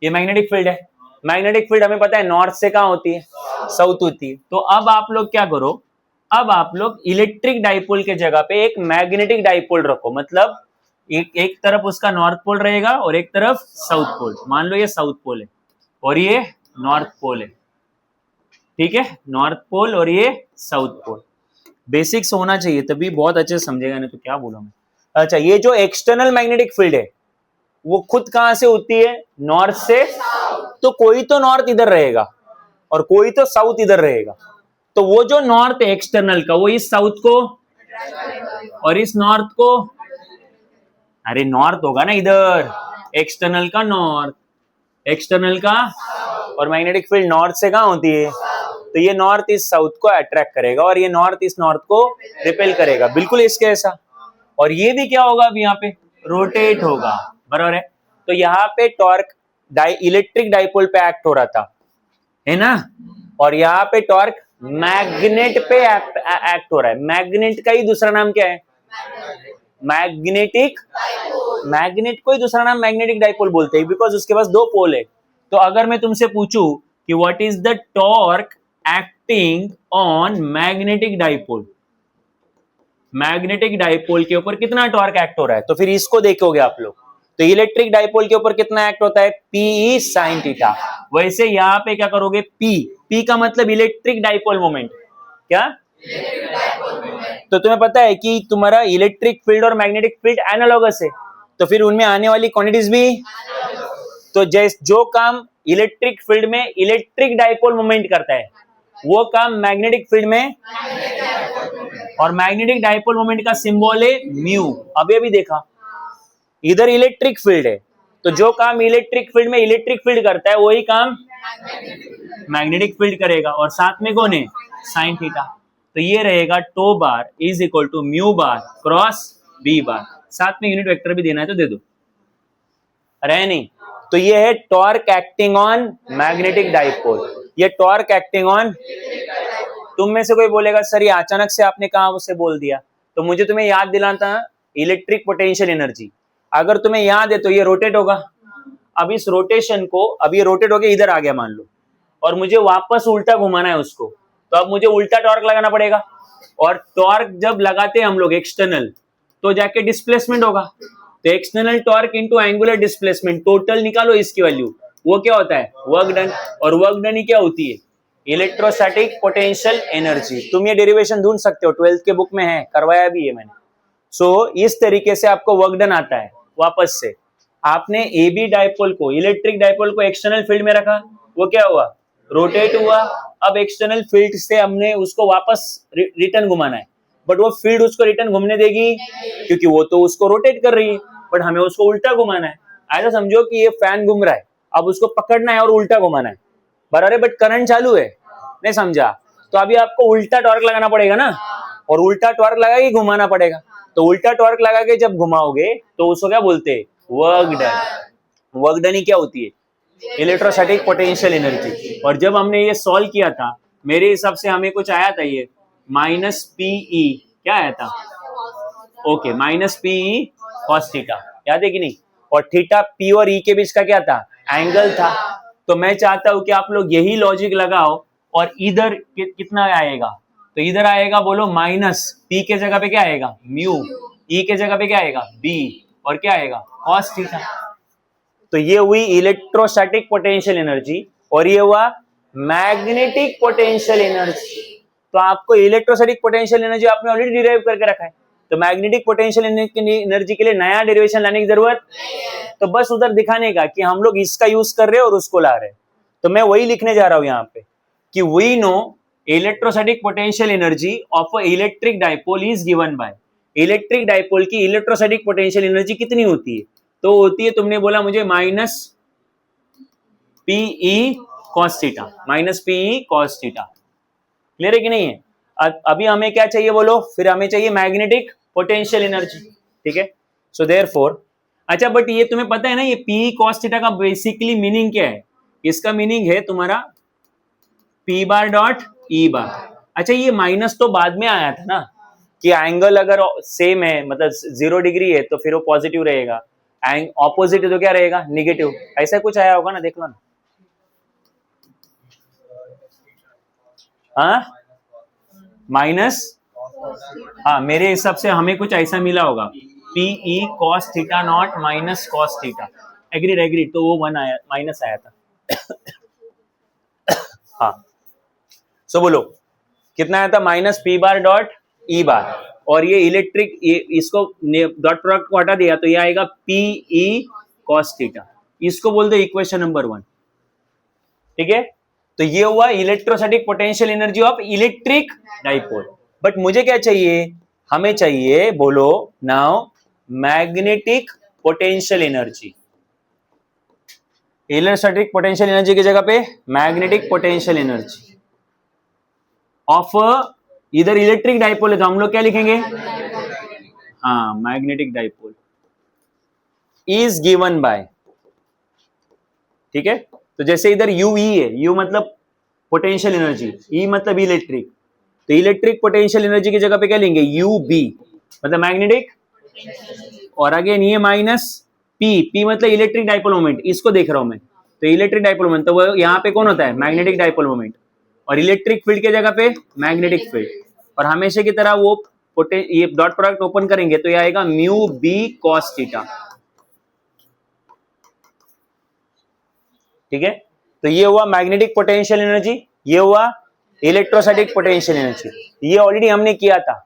ये मैग्नेटिक फील्ड है। मैग्नेटिक फील्ड हमें पता है नॉर्थ से कहां होती है, साउथ होती है। तो अब आप लोग क्या करो, अब आप लोग इलेक्ट्रिक डाइपोल के जगह पे एक मैग्नेटिक डाइपोल रखो, मतलब एक तरफ उसका नॉर्थ पोल रहेगा और एक तरफ साउथ पोल। मान लो ये साउथ पोल है और ये नॉर्थ पोल है, ठीक है, नॉर्थ पोल और ये साउथ पोल। बेसिक्स होना चाहिए तभी बहुत अच्छे से समझेगा, नहीं तो क्या बोलूं मैं। अच्छा, ये जो एक्सटर्नल मैग्नेटिक फील्ड है वो खुद कहां से होती है, नॉर्थ से। तो कोई तो नॉर्थ इधर रहेगा और कोई तो साउथ इधर रहेगा। तो वो जो नॉर्थ है एक्सटर्नल का, वो इस साउथ को और इस नॉर्थ को, अरे नॉर्थ होगा ना इधर, एक्सटर्नल का नॉर्थ, एक्सटर्नल का, और मैग्नेटिक फील्ड नॉर्थ से कहां होती है, तो ये नॉर्थ इस साउथ को अट्रैक्ट करेगा और ये नॉर्थ इस नॉर्थ को रिपेल करेगा, बिल्कुल इसके ऐसा। और ये भी क्या होगा, अभी यहाँ पे रोटेट होगा, बराबर है। तो यहाँ पे टॉर्क इलेक्ट्रिक डाइपोल पे एक्ट हो रहा था, है ना, और यहाँ पे टॉर्क मैग्नेट पे एक्ट हो रहा है। मैग्नेट का ही दूसरा नाम क्या है, मैग्नेटिक, मैग्नेट को ही दूसरा नाम मैग्नेटिक डाइपोल बोलते हैं, बिकॉज उसके पास दो पोल है। तो अगर मैं तुमसे पूछूं कि what is the torque acting on magnetic dipole, magnetic dipole के ऊपर कितना टॉर्क एक्ट हो रहा है, तो फिर इसको देखोगे आप लोग। तो इलेक्ट्रिक डाइपोल के ऊपर कितना एक्ट होता है, Pe sin थीटा। वैसे यहाँ पे क्या करोगे, P का मतलब इलेक्ट्रिक डाइपोल मोमेंट, क्या, तो तुम्हें पता है कि तुम्हारा इलेक्ट्रिक फील्ड और मैग्नेटिक फील्ड एनालॉगस है, तो फिर उनमें आने वाली क्वांटिटीज भी, तो जो काम इलेक्ट्रिक फील्ड में इलेक्ट्रिक डाइपोल मोमेंट करता है वो काम मैग्नेटिक फील्ड में, और मैग्नेटिक डाइपोल मोमेंट का सिंबल है म्यू। अभी देखा, इधर इलेक्ट्रिक फील्ड है, तो जो काम इलेक्ट्रिक फील्ड में इलेक्ट्रिक फील्ड करता है वही काम मैग्नेटिक फील्ड करेगा, और साथ में कौन है, साइन थीटा। तो ये रहेगा tau bar is equal to mu bar cross B bar. साथ में यूनिट वेक्टर भी देना है तो दे दो, अरे नहीं। तो ये है torque acting on magnetic dipole, ये टॉर्क एक्टिंग ऑन। तुम में से कोई बोलेगा सर ये अचानक से आपने कहा उसे बोल दिया, तो मुझे तुम्हें याद दिलाता इलेक्ट्रिक पोटेंशियल एनर्जी। अगर तुम्हें याद है तो ये रोटेट होगा, अब इस रोटेशन को, अब ये रोटेट होके इधर आ गया मान लो, और मुझे वापस उल्टा घुमाना है उसको, तो अब मुझे उल्टा टॉर्क लगाना पड़ेगा। और टॉर्क जब लगाते हैं हम लोग एक्सटर्नल, तो जाके डिस्प्लेसमेंट होगा, तो external torque into angular displacement, total निकालो इसकी वैल्यू, वो क्या होता है, वर्क डन। और वर्क डन ही क्या होती है, इलेक्ट्रोस्टैटिक पोटेंशियल एनर्जी। तुम ये डेरिवेशन ढूंढ सकते हो, 12th के बुक में है, करवाया भी है मैंने। सो इस तरीके से आपको वर्क डन आता है। वापस से आपने ए बी डाइपोल को, इलेक्ट्रिक डाइपोल को एक्सटर्नल फील्ड में रखा, वो क्या हुआ, रोटेट हुआ। अब एक्सटर्नल फील्ड से हमने उसको वापस रिटर्न घुमाना है, बट वो फील्ड उसको रिटर्न घूमने देगी क्योंकि वो तो उसको रोटेट कर रही है, बट हमें उसको उल्टा घुमाना है। ऐसा समझो कि ये फैन घूम रहा है, अब उसको पकड़ना है और उल्टा घुमाना है, बराबर, बट करंट चालू है, नहीं समझा, तो अभी आपको उल्टा टॉर्क लगाना पड़ेगा ना, और उल्टा टॉर्क लगा के घुमाना पड़ेगा। तो उल्टा टॉर्क लगा के जब घुमाओगे तो उसको क्या बोलते हैं, वर्क डन। वर्क डन ही क्या होती है, इलेक्ट्रोस्टैटिक पोटेंशियल एनर्जी। और जब हमने ये सॉल्व किया था, मेरे हिसाब से हमें कुछ आया था ये माइनस PE, क्या आया था, okay, minus PE cos theta, याद है कि नहीं। और थीटा P और E के बीच का क्या था, एंगल था। तो मैं चाहता हूं कि आप लोग यही लॉजिक लगाओ, और इधर कितना आएगा, तो इधर आएगा, बोलो माइनस P के जगह पे क्या आएगा, म्यू, E के जगह पे क्या आएगा, B, और क्या आएगा, cos थीटा। तो ये हुई इलेक्ट्रोस्टैटिक पोटेंशियल एनर्जी, और ये हुआ मैग्नेटिक पोटेंशियल एनर्जी। तो आपको इलेक्ट्रोस्टैटिक पोटेंशियल एनर्जी आपने ऑलरेडी डिराइव करके रखा है, तो मैग्नेटिक पोटेंशियल एनर्जी के लिए नया डेरिवेशन लाने की जरूरत, तो बस उधर दिखाने का कि हम लोग इसका यूज कर रहे हैं और उसको ला रहे हैं। तो मैं वही लिखने जा रहा हूं यहाँ पे कि we know electrostatic potential energy of a electric dipole is given by, electric dipole की इलेक्ट्रोस्टैटिक पोटेंशियल एनर्जी कितनी होती है, तो होती है, तुमने बोला मुझे minus PE cos theta, minus P E cos theta. Clear है कि नहीं है? अभी हमें क्या चाहिए बोलो? फिर हमें चाहिए मैग्नेटिक पोटेंशियल एनर्जी। ठीक है, सो देयरफॉर, अच्छा बट ये तुम्हें पता है ना, ये पी कॉस थीटा का बेसिकली मीनिंग क्या है? इसका मीनिंग है तुम्हारा पी बार डॉट ई बार। अच्छा ये माइनस तो बाद में आया था ना, कि एंगल अगर सेम है, मतलब 0 डिग्री है, तो फिर वो पॉजिटिव रहेगा, ऑपोजिट है तो क्या रहेगा? निगेटिव। ऐसा कुछ आया होगा ना, देख लो ना। हाँ माइनस, हाँ मेरे हिसाब से हमें कुछ ऐसा मिला होगा, P E cos theta not minus cos theta. Agreed agreed, तो वो 1 आया, माइनस आया था। हाँ सो बोलो कितना आया था? Minus P bar dot E bar, और ये इलेक्ट्रिक, ये इसको डॉट प्रोडक्ट को हटा दिया तो ये आएगा पीई कॉस थीटा। इसको बोल दो इक्वेशन नंबर 1। ठीक है, तो ये हुआ electrostatic potential energy of electric dipole. But मुझे क्या चाहिए? हमें चाहिए, बोलो now, magnetic potential energy. Electrostatic potential energy की जगह पे मैग्नेटिक पोटेंशियल एनर्जी ऑफ, इधर इलेक्ट्रिक डाइपोल है तो हम लोग क्या लिखेंगे? हाँ magnetic dipole is given by. ठीक है, तो जैसे इधर यू ई है, यू मतलब पोटेंशियल एनर्जी, ई मतलब इलेक्ट्रिक, तो इलेक्ट्रिक पोटेंशियल एनर्जी की जगह पे क्या लेंगे? यू बी मतलब मैग्नेटिक, और अगेन ये माइनस पी, पी मतलब इलेक्ट्रिक डाइपोल मोमेंट, इसको देख रहा हूं मैं, तो इलेक्ट्रिक डाइपोल मोमेंट, तो वो यहाँ पे कौन होता है? मैग्नेटिक डाइपोल मोमेंट, और इलेक्ट्रिक फील्ड की जगह पे मैग्नेटिक फील्ड, और हमेशा की तरह वो ये डॉट प्रोडक्ट ओपन करेंगे तो ये आएगा म्यू बी कॉस थीटा। ठीक है, तो ये हुआ मैग्नेटिक पोटेंशियल एनर्जी, ये हुआ इलेक्ट्रोस्टैटिक पोटेंशियल एनर्जी। ये ऑलरेडी हमने किया था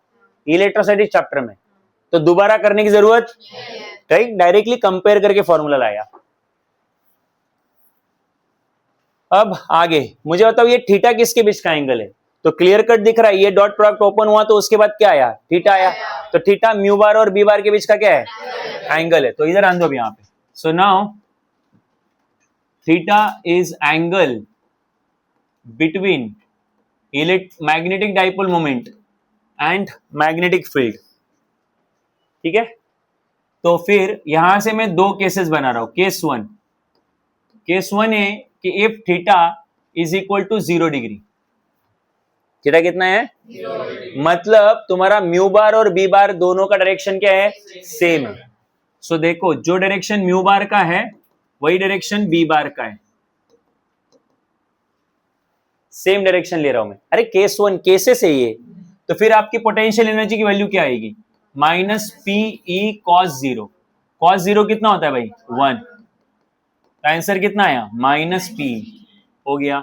इलेक्ट्रोस्टैटिक चैप्टर में, तो दोबारा करने की जरूरत, राइट? डायरेक्टली कंपेयर करके फॉर्मूला लाया। अब आगे मुझे बताओ, ये थीटा किसके बीच का एंगल है? तो क्लियर कट दिख रहा है, ये डॉट प्रोडक्ट ओपन हुआ तो उसके बाद क्या आया? थीटा आया। तो थीटा म्यू बार और बी बार के बीच का क्या है? एंगल है। तो इधर आन दो अब यहाँ पे। So now theta is angle between magnetic dipole moment and magnetic field. ठीक है, तो फिर यहां से मैं 2 केसेस बना रहा हूं। केस वन है कि if theta is equal to 0 degree, theta कितना है? 0 मतलब तुम्हारा म्यू बार और बी बार दोनों का डायरेक्शन क्या है? सेम है। सो देखो, जो डायरेक्शन म्यू बार का है वही डायरेक्शन बी बार का है, सेम डायरेक्शन ले रहा हूं मैं। अरे केस 1 केसेस है ये, तो फिर आपकी पोटेंशियल एनर्जी की वैल्यू क्या आएगी? Minus P E cos 0। कॉस 0 कितना होता है भाई? 1। आंसर कितना आया? माइनस पी हो गया।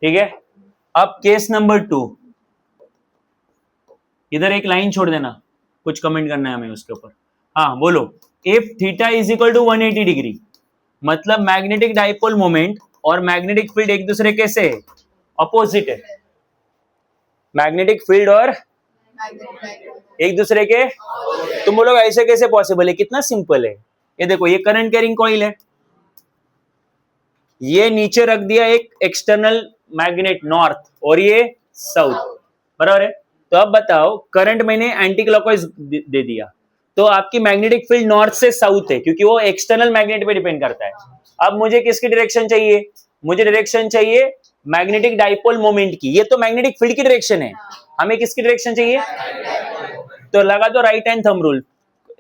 ठीक है, अब केस नंबर 2, इधर एक लाइन छोड़ देना, कुछ कमेंट करना है हमें उसके ऊपर। हाँ बोलो, if theta is equal to 180 degree, मतलब मैग्नेटिक डाइपोल मोमेंट और मैग्नेटिक फील्ड एक दूसरे के से अपोजिट है। मैग्नेटिक फील्ड और एक दूसरे के, तुम बोलोगे ऐसे कैसे पॉसिबल है? कितना सिंपल है। ये देखो, ये करंट कैरिंग कॉइल है, ये नीचे रख दिया एक एक्सटर्नल मैग्नेट नॉर्थ और ये साउथ, बराबर है? तो अब बताओ, करंट मैंने एंटी क्लॉकवाइज दे दिया, तो आपकी मैग्नेटिक फील्ड नॉर्थ से साउथ है, क्योंकि वो एक्सटर्नल मैग्नेट पे डिपेंड करता है। अब मुझे किसकी डायरेक्शन चाहिए? मुझे डायरेक्शन चाहिए मैग्नेटिक डाइपोल मोमेंट की। ये तो मैग्नेटिक फील्ड की डायरेक्शन है, हमें किसकी डायरेक्शन चाहिए? तो लगा दो राइट हैंड थंब रूल,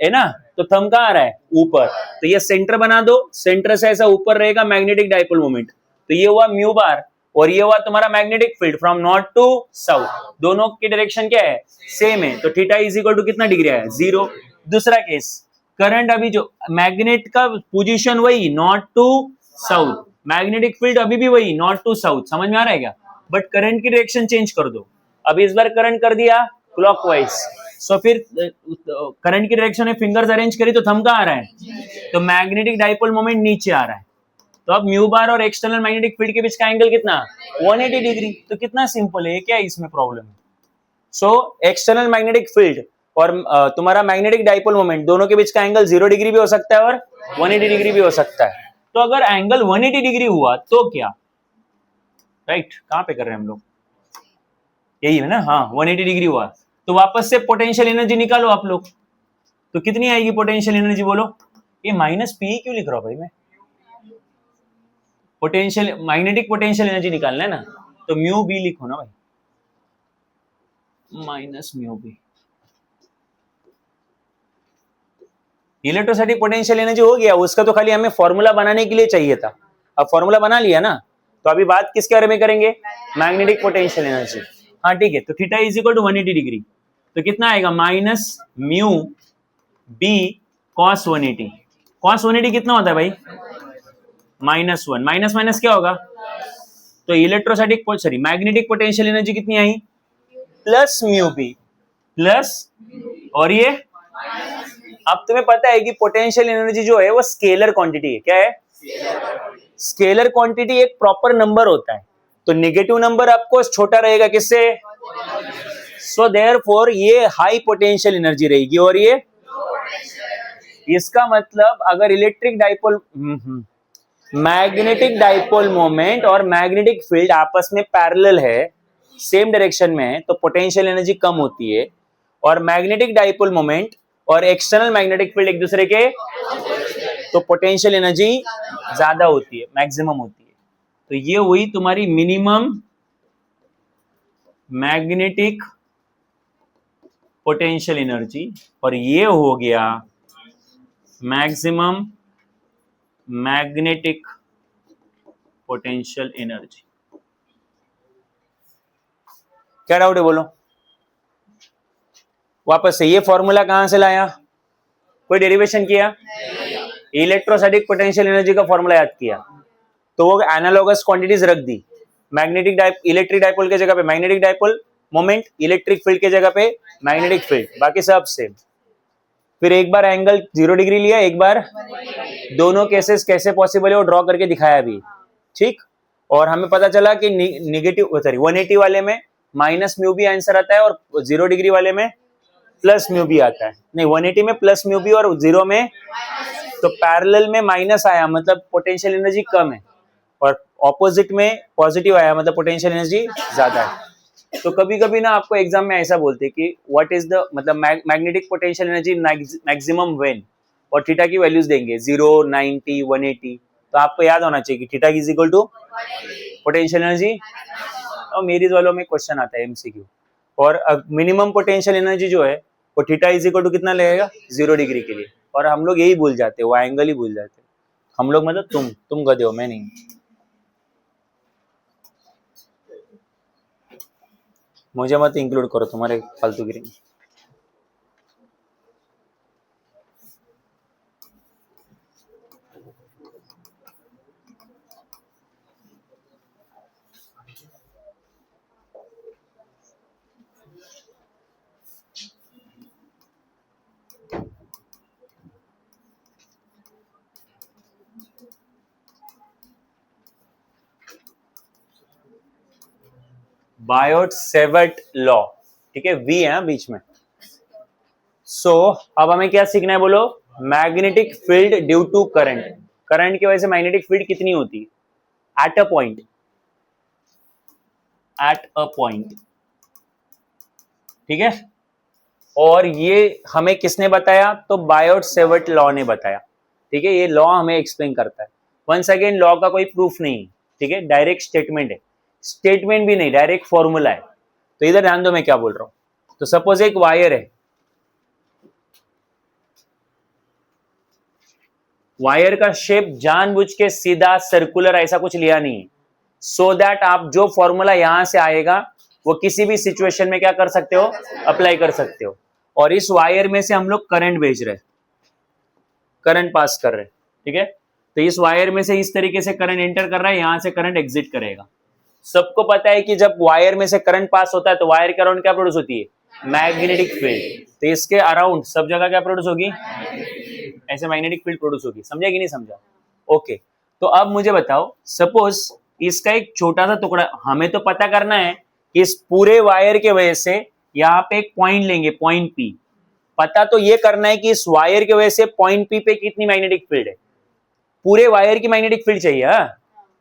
है ना? तो थंब कहाँ आ रहा है? ऊपर। तो ये सेंटर बना दो, सेंटर से ऐसा ऊपर रहेगा मैग्नेटिक डाइपोल मोमेंट। तो ये हुआ म्यू बार और ये हुआ तुम्हारा magnetic field from north to south. दोनों की डायरेक्शन क्या है? सेम है। तो थीटा इज इक्वल टू कितना डिग्री है? 0। दूसरा केस, करंट अभी जो मैग्नेट का पोजीशन वही north to south, magnetic field अभी भी वही नॉर्थ टू साउथ। समझ में आ रहा है क्या? बट करंट की डायरेक्शन चेंज कर दो। अभी इस बार करंट कर दिया क्लॉकवाइज, सो फिर करंट की डायरेक्शन में फिंगर्स अरेंज करी तो थंब कहाँ आ रहा है? तो मैग्नेटिक डाइपोल मोमेंट नीचे आ रहा है। तो अब म्यू बार और एक्सटर्नल मैग्नेटिक फील्ड के बीच का एंगल कितना? 180 डिग्री। तो कितना सिंपल है, क्या है इसमें problem? So external magnetic field और तुम्हारा मैग्नेटिक डाइपोल मोमेंट दोनों के बीच का एंगल 0 डिग्री भी हो सकता है और 180 डिग्री भी हो सकता है। तो अगर एंगल 180 डिग्री हुआ तो क्या, राइट कहां पे कर रहे हैं हम लोग, यही है ना, हाँ 180 डिग्री हुआ तो वापस से पोटेंशियल एनर्जी निकालो आप लोग, तो कितनी आएगी पोटेंशियल एनर्जी बोलो। ये माइनस पी क्यों लिख रहा हूं भाई मैं, पोटेंशियल मैग्नेटिक पोटेंशियल एनर्जी निकालना है ना, तो म्यू बी लिखो ना भाई, minus mu B. Electrostatic potential energy हो गया, उसका तो खाली हमें फॉर्मूला बनाने के लिए चाहिए था, अब फॉर्मूला बना लिया ना, तो अभी बात किसके बारे में करेंगे, मैग्नेटिक पोटेंशियल एनर्जी। हाँ ठीक है, तो theta is equal to 180 degree, तो कितना आएगा minus mu B cos 180। Cos 180 कितना होता है भाई, -1, माइनस माइनस क्या होगा, तो electrostatic sorry magnetic potential energy कितनी आई, प्लस म्यू बी प्लस, और ये अब तुम्हें पता है कि पोटेंशियल एनर्जी जो है वो स्केलर क्वांटिटी है, क्या है, स्केलर क्वांटिटी एक प्रॉपर नंबर होता है, तो नेगेटिव नंबर आपको छोटा रहेगा किससे, सो देयरफॉर ये हाई पोटेंशियल एनर्जी रहेगी, और ये इसका मतलब अगर electric dipole magnetic dipole moment और मैग्नेटिक फील्ड आपस में पैरेलल है, सेम डायरेक्शन में है, तो पोटेंशियल एनर्जी कम होती है, और मैग्नेटिक डाइपोल मोमेंट और एक्सटर्नल मैग्नेटिक फील्ड एक दूसरे के, तो पोटेंशियल एनर्जी ज्यादा होती है, मैक्सिमम होती है। तो ये हुई तुम्हारी मिनिमम मैग्नेटिक पोटेंशियल एनर्जी, और ये हो गया मैक्सिमम मैग्नेटिक पोटेंशियल एनर्जी। क्या डाउट है बोलो, वापस से ये फॉर्मूला कहां से लाया, कोई डेरिवेशन किया, इलेक्ट्रोस्टैटिक पोटेंशियल एनर्जी का फॉर्मूला याद किया, तो वो एनालॉगस क्वांटिटीज रख दी, मैग्नेटिक इलेक्ट्रिक डाइपोल के जगह पे magnetic dipole moment, electric field के जगह पे मैग्नेटिक फील्ड, बाकी सब सेम। फिर एक बार एंगल 0 डिग्री लिया, एक बार दोनों केसेस कैसे पॉसिबल है वो ड्रॉ करके दिखाया भी, ठीक, और हमें पता चला कि निगेटिव सॉरी 180 वाले में माइनस म्यू बी आंसर आता है, और 0 डिग्री वाले में प्लस म्यू बी आता है, नहीं 180 में प्लस म्यू बी और 0 में, तो पैरेलल में माइनस आया मतलब पोटेंशियल एनर्जी कम है, और ऑपोजिट में पॉजिटिव आया मतलब पोटेंशियल एनर्जी ज्यादा है। तो कभी कभी ना आपको एग्जाम में ऐसा बोलते हैं कि व्हाट इज द मतलब magnetic potential energy maximum when, और थीटा की वैल्यूज देंगे 0, 90, 180, तो आपको याद होना चाहिए कि theta is equal to potential energy, और मेरिज वालों में क्वेश्चन आता है एमसीक्यू, और मिनिमम पोटेंशियल एनर्जी जो है वो थीटा इज इक्वल टू कितना लगेगा 0 डिग्री के लिए, और हम लोग यही भूल जाते हैं, वो एंगल ही भूल जाते हैं हम लोग, मतलब तुम गधे हो, मैं नहीं। मुझे मत इंक्लूड करो तुम्हारे फालतूगिरी में। बायोट-सेवर्ट लॉ, ठीक है, वी है बीच में। सो अब हमें क्या सीखना है बोलो, magnetic field due to current, current की वजह से मैग्नेटिक फील्ड कितनी होती है at a point, at a point, ठीक है, और ये हमें किसने बताया, तो बायोट-सेवर्ट लॉ ने बताया, ठीक है, ये लॉ हमें एक्सप्लेन करता है। वंस अगेन लॉ का कोई प्रूफ नहीं, ठीक है, डायरेक्ट स्टेटमेंट है, स्टेटमेंट भी नहीं, डायरेक्ट फॉर्मूला है। तो इधर ध्यान दो मैं क्या बोल रहा हूं, तो सपोज एक वायर है, वायर का शेप जानबूझ के सीधा सर्कुलर ऐसा कुछ लिया नहीं, सो दैट आप जो फॉर्मूला यहां से आएगा वो किसी भी सिचुएशन में क्या कर सकते हो, अप्लाई कर सकते हो। और इस वायर में से हम लोग करंट भेज रहे, करंट पास कर रहे, ठीक है, तो इस वायर में से इस तरीके से करंट एंटर कर रहा है, यहां से करंट एग्जिट करेगा। सबको पता है कि जब वायर में से करंट पास होता है तो वायर के अराउंड क्या प्रोड्यूस होती है, मैग्नेटिक फील्ड, तो इसके अराउंड सब जगह क्या प्रोड्यूस होगी, ऐसे मैग्नेटिक फील्ड प्रोड्यूस होगी। समझा कि नहीं समझा, ओके। तो अब मुझे बताओ, सपोज इसका एक छोटा सा टुकड़ा, हमें तो पता करना है कि इस पूरे वायर के वजह से यहाँ पे एक पॉइंट लेंगे, पॉइंट पी, पता तो ये करना है कि इस वायर की वजह से पॉइंट पी पे कितनी मैग्नेटिक फील्ड है, पूरे वायर की मैग्नेटिक फील्ड चाहिए, हाँ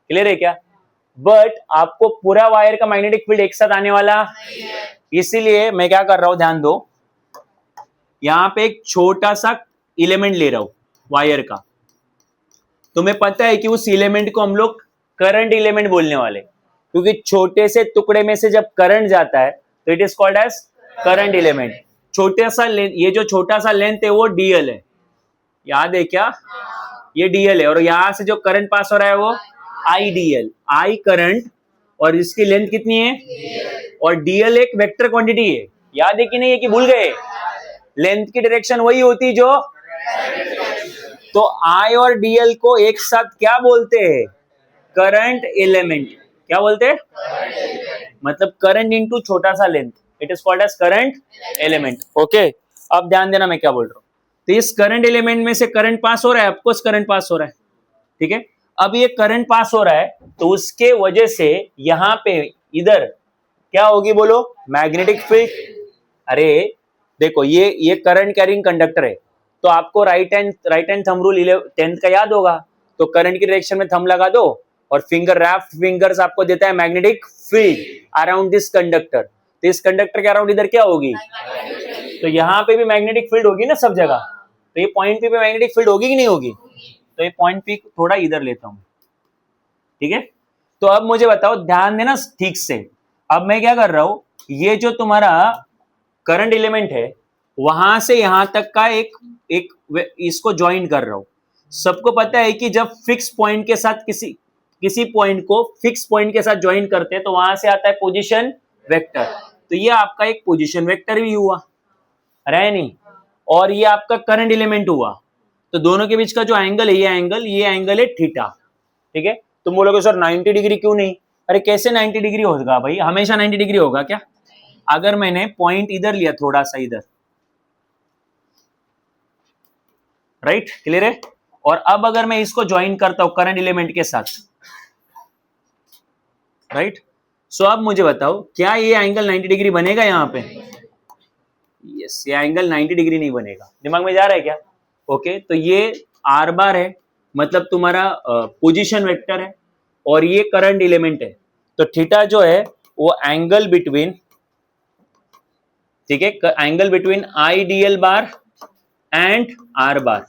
क्लियर है क्या? बट आपको पूरा वायर का मैग्नेटिक फील्ड एक साथ आने वाला, इसीलिए मैं क्या कर रहा हूं, ध्यान दो, यहां पे एक छोटा सा एलिमेंट ले रहा हूं वायर का। तुम्हें पता है कि उस एलिमेंट को हम लोग करंट एलिमेंट बोलने वाले, क्योंकि छोटे से टुकड़े में से जब करंट जाता है तो it is called as current element. छोटा सा लेंथ, ये जो छोटा सा लेंथ है वो डीएल है, याद है क्या? ये डीएल है, और यहां से जो करंट पास हो रहा है वो आई डीएल, आई करंट, और इसकी लेंथ कितनी है? और डीएल एक वेक्टर क्वांटिटी है, याद है कि नहीं है कि भूल गए? लेंथ की डायरेक्शन वही होती जो, तो आई और डीएल को एक साथ क्या बोलते हैं? Current element. क्या बोलते हैं? मतलब करंट इनटू छोटा सा length, it is called as current element. Okay, अब ध्यान देना मैं क्या बोल रहा हूं। तो इस करंट एलिमेंट में से करंट पास हो रहा है, ऑफकोर्स करंट पास हो रहा है, ठीक है। अब ये करंट पास हो रहा है तो उसके वजह से यहां पे इधर क्या होगी बोलो? Magnetic field. अरे देखो, ये करंट कैरिंग कंडक्टर है, तो आपको right hand thumb rule 10th का याद होगा। तो करंट की डायरेक्शन में थंब लगा दो और फिंगर, रैप्ड फिंगर्स आपको देता है magnetic field around this conductor. तो इस कंडक्टर के अराउंड इधर क्या होगी? तो यहाँ पे भी मैग्नेटिक फील्ड होगी ना सब जगह। तो ये पॉइंट पी पे मैग्नेटिक फील्ड होगी कि नहीं होगी? तो ये पॉइंट पी थोड़ा इधर लेता हूं, ठीक है। तो अब मुझे बताओ, ध्यान देना ठीक से। अब मैं क्या कर रहा हूं, ये जो तुम्हारा करंट एलिमेंट है वहां से यहां तक का एक इसको ज्वाइन कर रहा हूं। सबको पता है कि जब फिक्स पॉइंट के साथ किसी पॉइंट को फिक्स पॉइंट के साथ ज्वाइन करते हैं तो वहां से आता है पोजीशन वेक्टर। तो ये आपका एक पोजीशन वेक्टर भी हुआ, है नहीं? और ये आपका करंट एलिमेंट हुआ। तो दोनों के बीच का जो एंगल है, ये एंगल है थीटा, ठीक है। तुम बोलोगे सर 90 डिग्री क्यों नहीं? अरे कैसे 90 डिग्री होगा भाई? हमेशा 90 डिग्री होगा क्या? अगर मैंने पॉइंट इधर लिया, थोड़ा सा इधर, राइट, क्लियर है? और अब अगर मैं इसको ज्वाइन करता हूं करंट एलिमेंट के साथ, राइट, सो अब मुझे बताओ, क्या ये एंगल 90 डिग्री बनेगा यहां पे? यस, ये एंगल 90 डिग्री नहीं बनेगा। दिमाग में जा रहा है क्या? ओके, तो ये आर बार है, मतलब तुम्हारा पोजीशन वेक्टर है, और ये करंट एलिमेंट है। तो थीटा जो है वो एंगल बिटवीन, ठीक है, angle between I DL bar and are बार।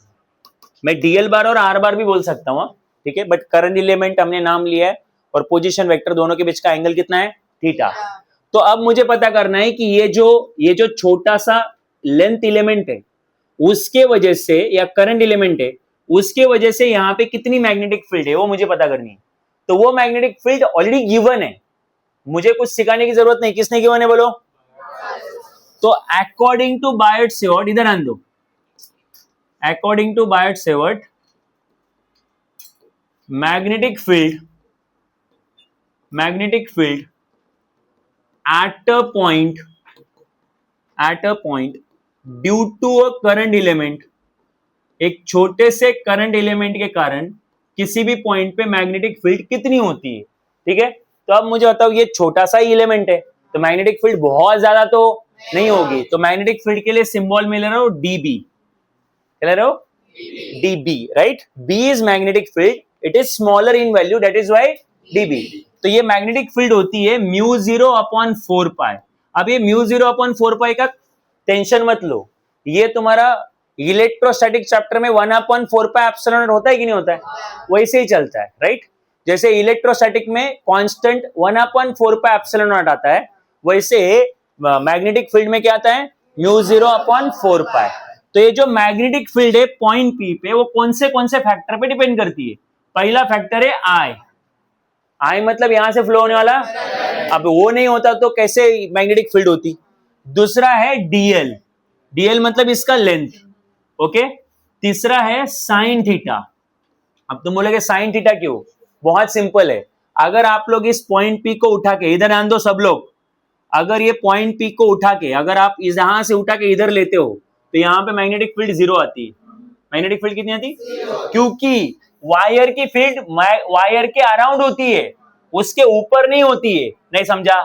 मैं डीएल बार और आर बार भी बोल सकता हूं, ठीक है, बट करंट एलिमेंट हमने नाम लिया है, और पोजीशन वेक्टर, दोनों के बीच का एंगल कितना है? थीटा। तो अब मुझे पता करना है कि ये जो छोटा सा लेंथ एलिमेंट है उसके वजह से, या करंट एलिमेंट है उसके वजह से यहां पे कितनी मैग्नेटिक फील्ड है, वो मुझे पता करनी है। तो वो मैग्नेटिक फील्ड ऑलरेडी गिवन है, मुझे कुछ सिखाने की जरूरत नहीं। किसने गिवन है बोलो? तो अकॉर्डिंग टू बायट-सेवर्ट, इधर आन दो, according to Biot Savart, magnetic field at a point due to a current element, एक छोटे से करंट एलिमेंट के कारण किसी भी पॉइंट पे मैग्नेटिक फील्ड कितनी होती है, ठीक है। तो अब मुझे बताओ, ये छोटा सा ही एलिमेंट है तो मैग्नेटिक फील्ड बहुत ज्यादा तो नहीं होगी। तो मैग्नेटिक फील्ड के लिए सिंबल में ले रहा हूं डीबी, ले रहा हूं dB, right. B is magnetic field, it is smaller in value, that is why dB. तो ये मैग्नेटिक फील्ड होती है म्यू 0/4 पाई। अब ये म्यू 0/4 पाई का टेंशन मत लो, ये तुम्हारा इलेक्ट्रोस्टैटिक चैप्टर में 1/4 पाई एप्सिलॉन नॉट होता है कि नहीं होता है? वैसे ही चलता है, राइट। जैसे इलेक्ट्रोस्टैटिक में कांस्टेंट 1/4 पाई एप्सिलॉन नॉट आता है, वैसे मैग्नेटिक फील्ड में क्या आता है? म्यू 0/4 पाई। तो ये जो मैग्नेटिक फील्ड है पॉइंट पी पे, वो कौन से फैक्टर पे डिपेंड करती है? पहला फैक्टर है आई मतलब यहां से फ्लो होने वाला, अब वो नहीं होता तो कैसे मैग्नेटिक फील्ड होती? दूसरा है डीएल मतलब इसका लेंथ, ओके। तीसरा है साइन थीटा। अब तुम बोलोगे साइन थीटा क्यों? बहुत सिंपल है, अगर आप लोग इस पॉइंट पी को उठा के, इधर आन दो सब लोग, अगर ये पॉइंट पी को उठा के, अगर आप यहां से उठा के इधर लेते हो तो यहां पे मैग्नेटिक फील्ड 0 आती है। मैग्नेटिक फील्ड कितनी आती? क्योंकि वायर की फील्ड वायर के अराउंड होती है, उसके ऊपर नहीं होती है। नहीं समझा?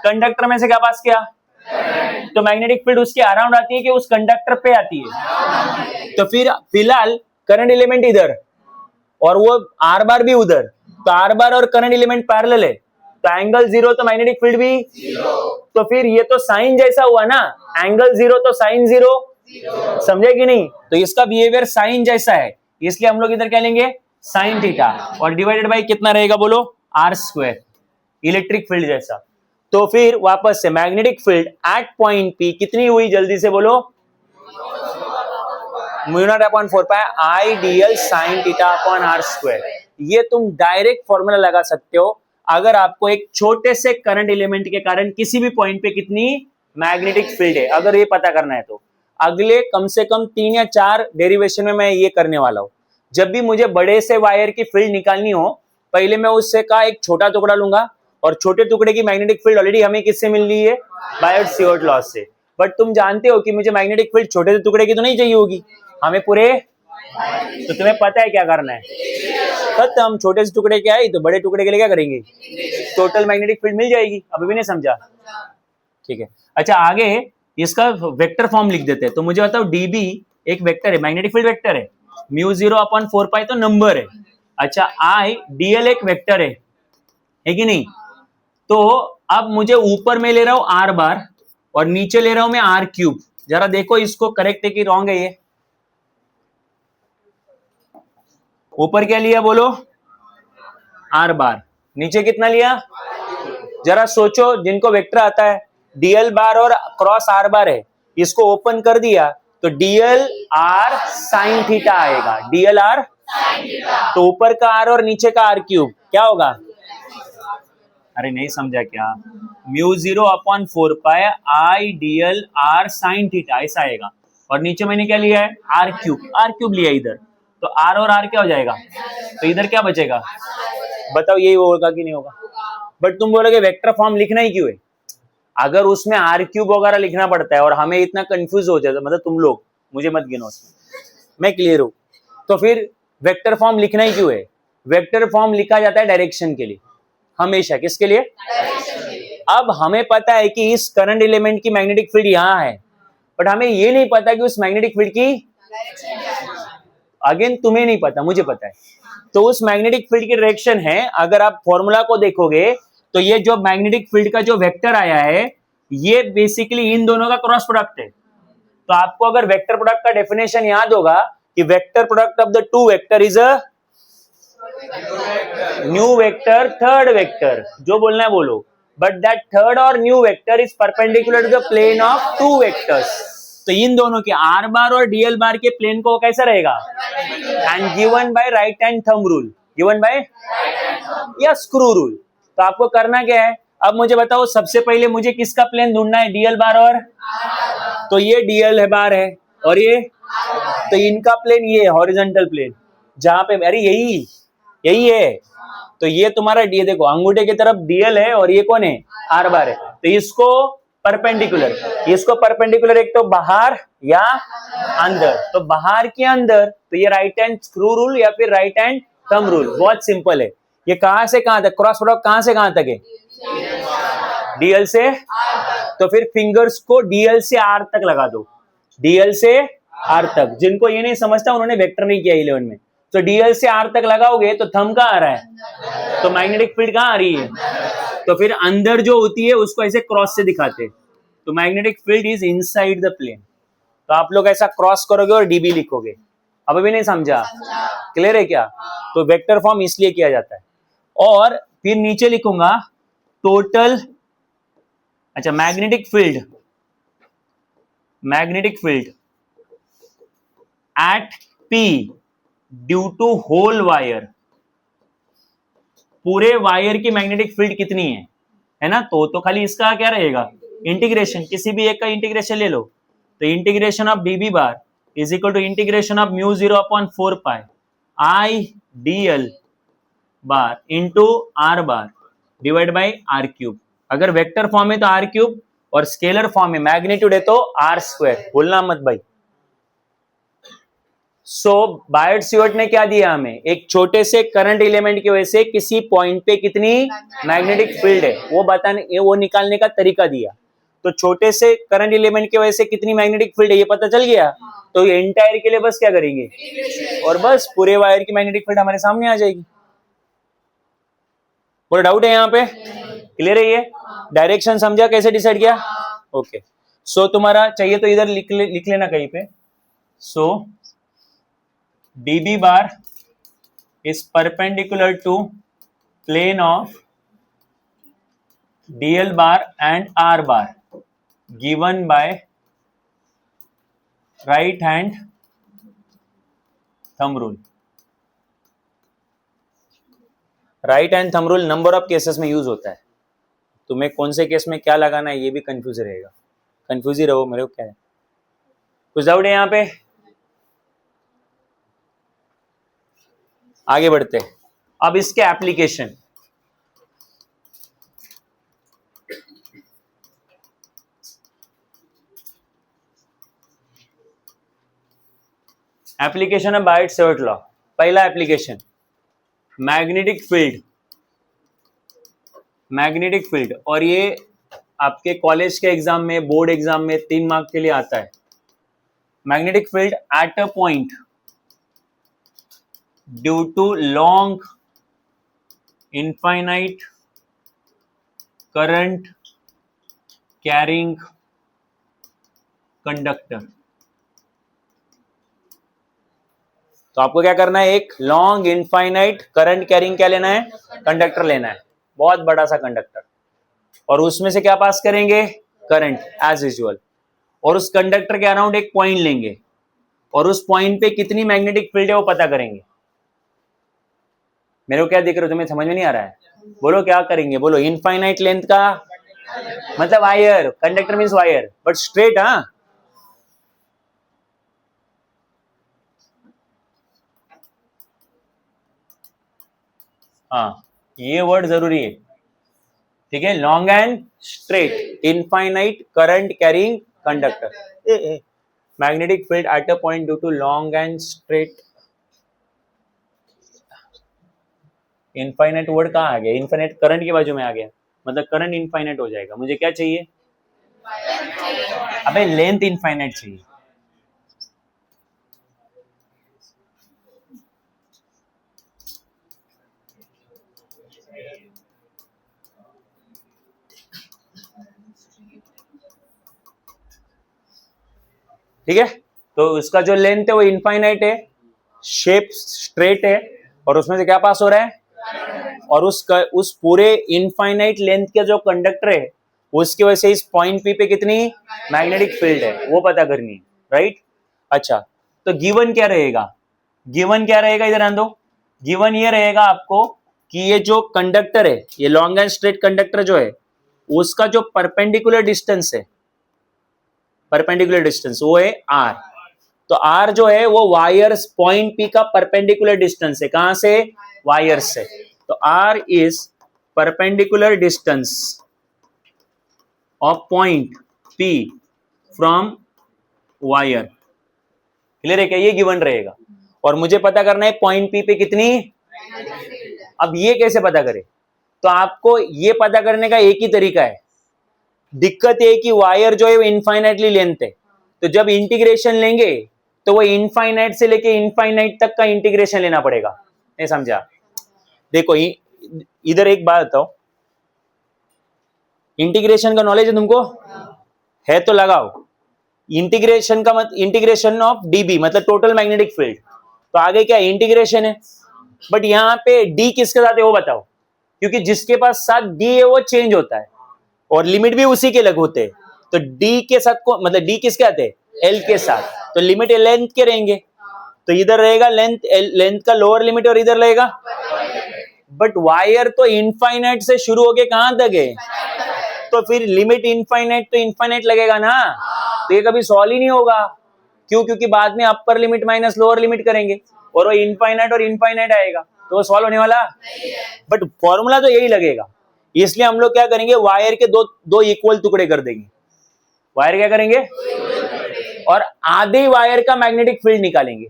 कंडक्टर में से क्या पास किया? तो मैग्नेटिक फील्ड उसके अराउंड आती है कि उस कंडक्टर पे आती है? तो फिर फिलहाल करंट एलिमेंट इधर और वो आर बार भी उधर, तो आर बार और करंट एलिमेंट पैरेलल है, तो एंगल 0 तो मैग्नेटिक फील्ड भी 0। तो फिर ये तो साइन जैसा हुआ ना, एंगल 0 तो साइन 0, समझे कि नहीं? तो इसका बिहेवियर साइन जैसा है, इसलिए हम लोग इधर क्या लेंगे, साइन थीटा, और डिवाइडेड बाय कितना रहेगा बोलो, आर स्क्वायर, इलेक्ट्रिक फील्ड जैसा। तो फिर वापस से magnetic field at point P कितनी हुई, जल्दी से बोलो, μ0/4 I dl sin theta upon R square. ये तुम डायरेक्ट फॉर्मूला लगा सकते हो अगर आपको एक छोटे से करंट एलिमेंट के कारण किसी भी पॉइंट पे कितनी मैग्नेटिक फील्ड है, अगर ये पता करना है तो अगले कम से कम 3 या 4 डेरिवेशन में मैं ये करने वाला हूं। जब भी मुझे बड़े से वायर की फील्ड निकालनी हो, पहले मैं उससे का एक छोटा टुकड़ा लूंगा, और छोटे टुकड़े की मैग्नेटिक फील्ड ऑलरेडी हमें किससे मिल रही है, बायट-सिवर्ट लॉ से। बट तुम जानते हो कि मुझे मैग्नेटिक फील्ड छोटे से टुकड़े की तो नहीं चाहिए होगी, हमें पूरे, तो तुम्हें पता है क्या करना है, खत्म। छोटे से टुकड़े क्या है, तो बड़े टुकड़े के लिए क्या करेंगे, टोटल मैग्नेटिक फील्ड मिल जाएगी। अभी भी नहीं समझा, ठीक है। अच्छा, आगे इसका वेक्टर फॉर्म लिख देते हैं। तो मुझे बताओ dB एक वेक्टर है, मैग्नेटिक फील्ड वेक्टर है, μ0/4 तो नंबर है। अच्छा, I dl एक वेक्टर है कि नहीं? तो अब मुझे ऊपर में ले रहा हूं आर बार और नीचे ले रहा हूं मैं आर क्यूब। जरा देखो इसको करेक्ट है कि रॉन्ग है। ये ऊपर क्या लिया बोलो, आर बार, नीचे कितना लिया, जरा सोचो, जिनको वेक्टर आता है, डीएल बार और क्रॉस आर बार है, इसको ओपन कर दिया तो डीएल आर साइन थीटा आएगा, डीएल आर, तो ऊपर का आर और नीचे का आर क्यूब क्या होगा, अरे नहीं समझा क्या, μ0/4 I DL are sine theta ऐसा आएगा। और नीचे मैंने क्या लिया है, आर क्यूब लिया इधर, तो आर और आर क्या हो जाएगा, तो इधर क्या बचेगा, बताओ यही होगा कि नहीं होगा? बट तुम बोलोगे वेक्टर फॉर्म लिखना ही क्यों है, अगर उसमें आर क्यूब वगैरह लिखना पड़ता है और हमें इतना कंफ्यूज हो जाता है, मतलब तुम लोग, मुझे मत गिनो उसमें, मैं क्लियर हूं, तो फिर वेक्टर फॉर्म लिखना ही क्यों है? वेक्टर फॉर्म लिखा जाता है डायरेक्शन के लिए, हमेशा। किसके लिए? अब हमें पता है कि इस करंट एलिमेंट की मैग्नेटिक फील्ड यहां है, बट हमें ये नहीं पता कि उस मैग्नेटिक फील्ड की, अगेन तुम्हें नहीं पता, मुझे पता है, तो उस मैग्नेटिक फील्ड की डायरेक्शन है। अगर आप फॉर्मूला को देखोगे तो ये जो मैग्नेटिक फील्ड का जो वेक्टर आया है, ये बेसिकली इन दोनों का क्रॉस प्रोडक्ट है। तो आपको अगर वेक्टर प्रोडक्ट का डेफिनेशन याद होगा कि vector product of the two vector is a new vector third vector, जो बोलना है बोलो, बट दैट थर्ड और new vector is perpendicular to the plane of two vectors. तो इन दोनों के आर बार और डीएल बार के प्लेन को कैसा रहेगा, and given by right hand thumb rule, given by या स्क्रू रूल। तो आपको करना क्या है, अब मुझे बताओ, सबसे पहले मुझे किसका प्लेन ढूंढना है, डीएल बार और, तो ये डीएल बार है और ये, तो इनका प्लेन ये हॉरिजॉन्टल प्लेन, जहां पे, अरे यही है, तो ये तुम्हारा डी, देखो अंगूठे की तरफ डीएल है और ये कौन है, आर बार है, तो इसको परपेंडिकुलर एक तो बाहर या अंदर, तो बाहर के अंदर, तो ये राइट हैंड स्क्रू रूल या फिर राइट हैंड थंब रूल, बहुत सिंपल है। ये कहां से कहां तक, क्रॉस प्रोडक्ट कहां से कहां तक है, डीएल से, तो फिर फिंगर्स को डीएल से आर तक लगा दो, डीएल से आर तक। जिनको ये नहीं समझता उन्होंने वेक्टर नहीं किया 11 में, तो डीएल से आर तक लगाओगे तो थंब कहां आ रहा है, तो मैग्नेटिक फील्ड कहां आ रही है, तो फिर अंदर जो होती है उसको ऐसे क्रॉस से दिखाते, तो magnetic field is inside the plane. तो आप लोग ऐसा क्रॉस करोगे और डीबी लिखोगे। अब भी नहीं समझा, क्लियर है क्या? तो वेक्टर फॉर्म इसलिए किया जाता है। और फिर नीचे लिखूंगा टोटल, अच्छा magnetic field at P due to whole wire, पूरे वायर की मैग्नेटिक फील्ड कितनी है ना? तो खाली इसका क्या रहेगा, इंटीग्रेशन, किसी भी एक का इंटीग्रेशन ले लो, तो integration of DB bar is equal to integration of μ0/4 I DL bar into R bar divide by R cube. अगर वेक्टर फॉर्म है तो आर क्यूब, और स्केलर फॉर्म है, मैग्नीट्यूड है तो आर स्क्वायर, भूलना मत भाई। सो बायट-सिवर्ट ने क्या दिया हमें, एक छोटे से करंट एलिमेंट की वजह से किसी पॉइंट पे कितनी मैग्नेटिक फील्ड है वो बताने, वो निकालने का तरीका दिया। तो छोटे से करंट एलिमेंट की वजह से कितनी मैग्नेटिक फील्ड है ये पता चल गया। तो ये एंटायर के लिए बस क्या करेंगे और बस पूरे वायर की मैग्नेटिक फील्ड हमारे सामने आ जाएगी। कोई डाउट है यहाँ पे? क्लियर है ये? डायरेक्शन समझा कैसे डिसाइड किया? ओके। सो तुम्हारा चाहिए तो इधर लिख लेना कहीं पे। सो dB bar is perpendicular to plane of dl bar and r bar given by right hand thumb rule. Right hand thumb rule number of cases में यूज होता है। तुम्हें कौन से केस में क्या लगाना है ये भी कंफ्यूज रहेगा। कंफ्यूज ही रहो, मेरे को क्या है। कुछ डाउट है यहाँ पे? आगे बढ़ते हैं। अब इसके एप्लीकेशन, एप्लीकेशन है बायट-सेवर्ट लॉ। पहला application magnetic field, magnetic field, और ये आपके कॉलेज के एग्जाम में, बोर्ड एग्जाम में 3 मार्क के लिए आता है। Magnetic field at a point due to long infinite current carrying conductor. तो आपको क्या करना है, एक लॉन्ग इनफाइनाइट करंट कैरिंग क्या लेना है, कंडक्टर लेना है, बहुत बड़ा सा कंडक्टर, और उसमें से क्या पास करेंगे, करंट एज यूजुअल, और उस कंडक्टर के अराउंड एक पॉइंट लेंगे और उस पॉइंट पे कितनी मैग्नेटिक फील्ड है वो पता करेंगे। मेरे को क्या दिख रहा है, तुम्हें समझ में नहीं आ रहा है? बोलो क्या करेंगे, बोलो। इनफाइनाइट लेंथ का मतलब wire, conductor means wire but straight. हाँ, ये वर्ड जरूरी है, ठीक है। Long and straight, infinite current carrying conductor, magnetic field at a point due to long and straight. Infinite word कहाँ आ गया? इनफाइनाइट करंट के बाजू में आ गया, मतलब करंट इनफाइनाइट हो जाएगा। मुझे क्या चाहिए? अबे लेंथ इनफाइनाइट चाहिए। ठीक है, तो उसका जो लेंथ है वो इनफाइनाइट है, शेप स्ट्रेट है, और उसमें से क्या पास हो रहा है, और उस पूरे इनफाइनाइट लेंथ का जो कंडक्टर है उसकी वजह से इस पॉइंट पी पे कितनी मैग्नेटिक फील्ड है वो पता करनी है, राइट। अच्छा, तो गिवन क्या रहेगा, गिवन क्या रहेगा, इधर आन दो। गिवन ये रहेगा आपको कि ये जो कंडक्टर है, ये लॉन्ग एंड स्ट्रेट कंडक्टर जो है, उसका जो परपेंडिकुलर डिस्टेंस है, परपेंडिकुलर डिस्टेंस वो है आर। तो आर जो है वो वायर्स पॉइंट पी का परपेंडिकुलर डिस्टेंस है। कहां से? वायर से। तो R is perpendicular distance of point P from wire. Clear है क्या? ये गिवन रहेगा, और मुझे पता करना है पॉइंट पी पे कितनी। अब ये कैसे पता करें? तो आपको ये पता करने का एक ही तरीका है। दिक्कत ये कि वायर जो है वो इनफाइनाइटली लेंथ है, तो जब इंटीग्रेशन लेंगे तो वो इनफाइनाइट से लेके इनफाइनाइट तक का इंटीग्रेशन लेना पड़ेगा। नहीं समझा? देखो इधर एक बात बताओ, इंटीग्रेशन का नॉलेज है तुमको? है तो लगाओ। इंटीग्रेशन का मतलब इंटीग्रेशन ऑफ डीबी मतलब टोटल मैग्नेटिक फील्ड। तो आगे क्या इंटीग्रेशन है, बट यहाँ पे डी किसके साथ है वो बताओ, क्योंकि जिसके पास साथ डी है वो चेंज होता है और लिमिट भी उसी के अलग होते हैं। तो डी के साथ को मतलब डी किसके आते हैं? एल के साथ। तो लिमिट लेंथ के रहेंगे, तो इधर रहेगा लेंथ, लेंथ का लोअर लिमिट, और इधर रहेगा। बट वायर तो इनफाइनाइट से शुरू होके कहां तक है? तो फिर लिमिट इनफाइनाइट तो इनफाइनाइट लगेगा ना, तो ये कभी सॉल्व ही नहीं होगा। क्यों? क्योंकि बाद में upper limit minus lower limit करेंगे और वो इनफाइनाइट और इनफाइनाइट आएगा, तो वो सॉल्व होने वाला। बट फॉर्मूला तो यही लगेगा। इसलिए हम लोग क्या करेंगे, वायर के दो इक्वल टुकड़े कर देंगे। वायर क्या करेंगे, और आधे वायर का मैग्नेटिक फील्ड निकालेंगे।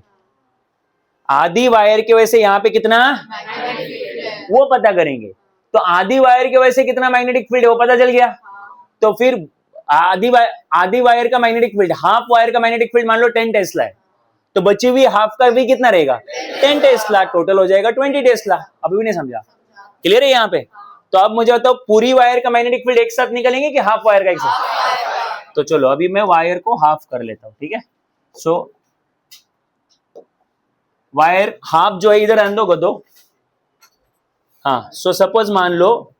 आधी वायर की वजह से यहाँ पे कितना वो पता करेंगे। तो आधी वायर की वजह से कितना मैग्नेटिक फील्ड है वो पता चल गया। तो फिर आधी वायर का मैग्नेटिक फील्ड, हाफ वायर का मैग्नेटिक फील्ड मान लो 10 टेस्ला है, तो बची हुई हाफ का भी कितना रहेगा 10 टेस्ला, टोटल हो जाएगा 20 टेस्ला। अभी भी नहीं समझा? क्लियर है यहाँ पे? तो अब मुझे बताओ पूरी वायर का मैग्नेटिक फील्ड एक साथ निकलेंगे कि हाफ वायर का एक साथ? तो चलो अभी मैं वायर को हाफ कर लेता हूं, ठीक है। सो वायर हाफ जो है इधर आने दो गदो। हाँ, सो सपोज मान लो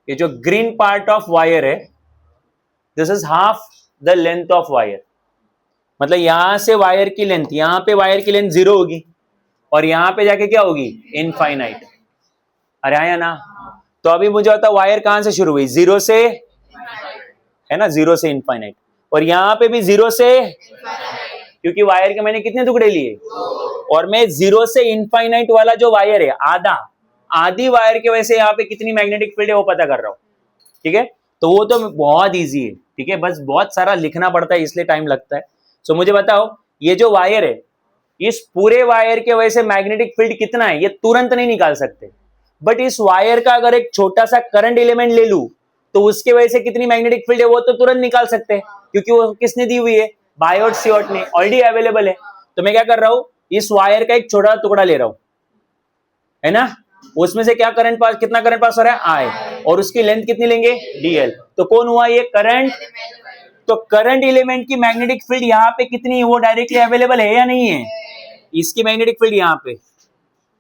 ये जो ग्रीन पार्ट ऑफ वायर है, this is half the length of wire. मतलब यहां से वायर की लेंथ, यहां पे वायर की लेंथ 0 होगी और यहां पे जाके क्या होगी इनफाइनाइट। अरे आया ना? तो अभी मुझे बताओ वायर कहां से शुरू हुई? 0 से, है ना, 0 से इनफाइनाइट। और यहां पे भी 0 से, क्योंकि वायर के मैंने कितने टुकड़े लिए, और मैं 0 से इनफाइनाइट वाला जो वायर है आधी वायर के वजह से यहाँ पे कितनी मैग्नेटिक फील्ड है वो पता कर रहा हूं, ठीक है। तो वो तो बहुत इजी है, ठीक है, बस बहुत सारा लिखना पड़ता है इसलिए टाइम लगता है। सो मुझे बताओ ये जो वायर है, इस पूरे वायर के वजह से मैग्नेटिक फील्ड कितना है ये तुरंत नहीं निकाल सकते, बट इस वायर का अगर एक छोटा सा करंट एलिमेंट ले लूं तो उसके वजह से कितनी मैग्नेटिक फील्ड है वो तो तुरंत निकाल सकते हैं, क्योंकि वो किसने दी हुई है, बायोट सियोट ने, ऑलरेडी अवेलेबल है। तो मैं क्या कर रहा हूं, इस वायर का एक छोटा टुकड़ा ले रहा हूं, है ना, उसमें से क्या करंट पास, कितना करंट पास हो रहा है आई, और उसकी लेंथ कितनी लेंगे डीएल। तो कौन हुआ ये करंट। तो करंट एलिमेंट की मैग्नेटिक फील्ड यहाँ पे कितनी है वो डायरेक्टली अवेलेबल है या नहीं है? इसकी मैग्नेटिक फील्ड यहाँ पे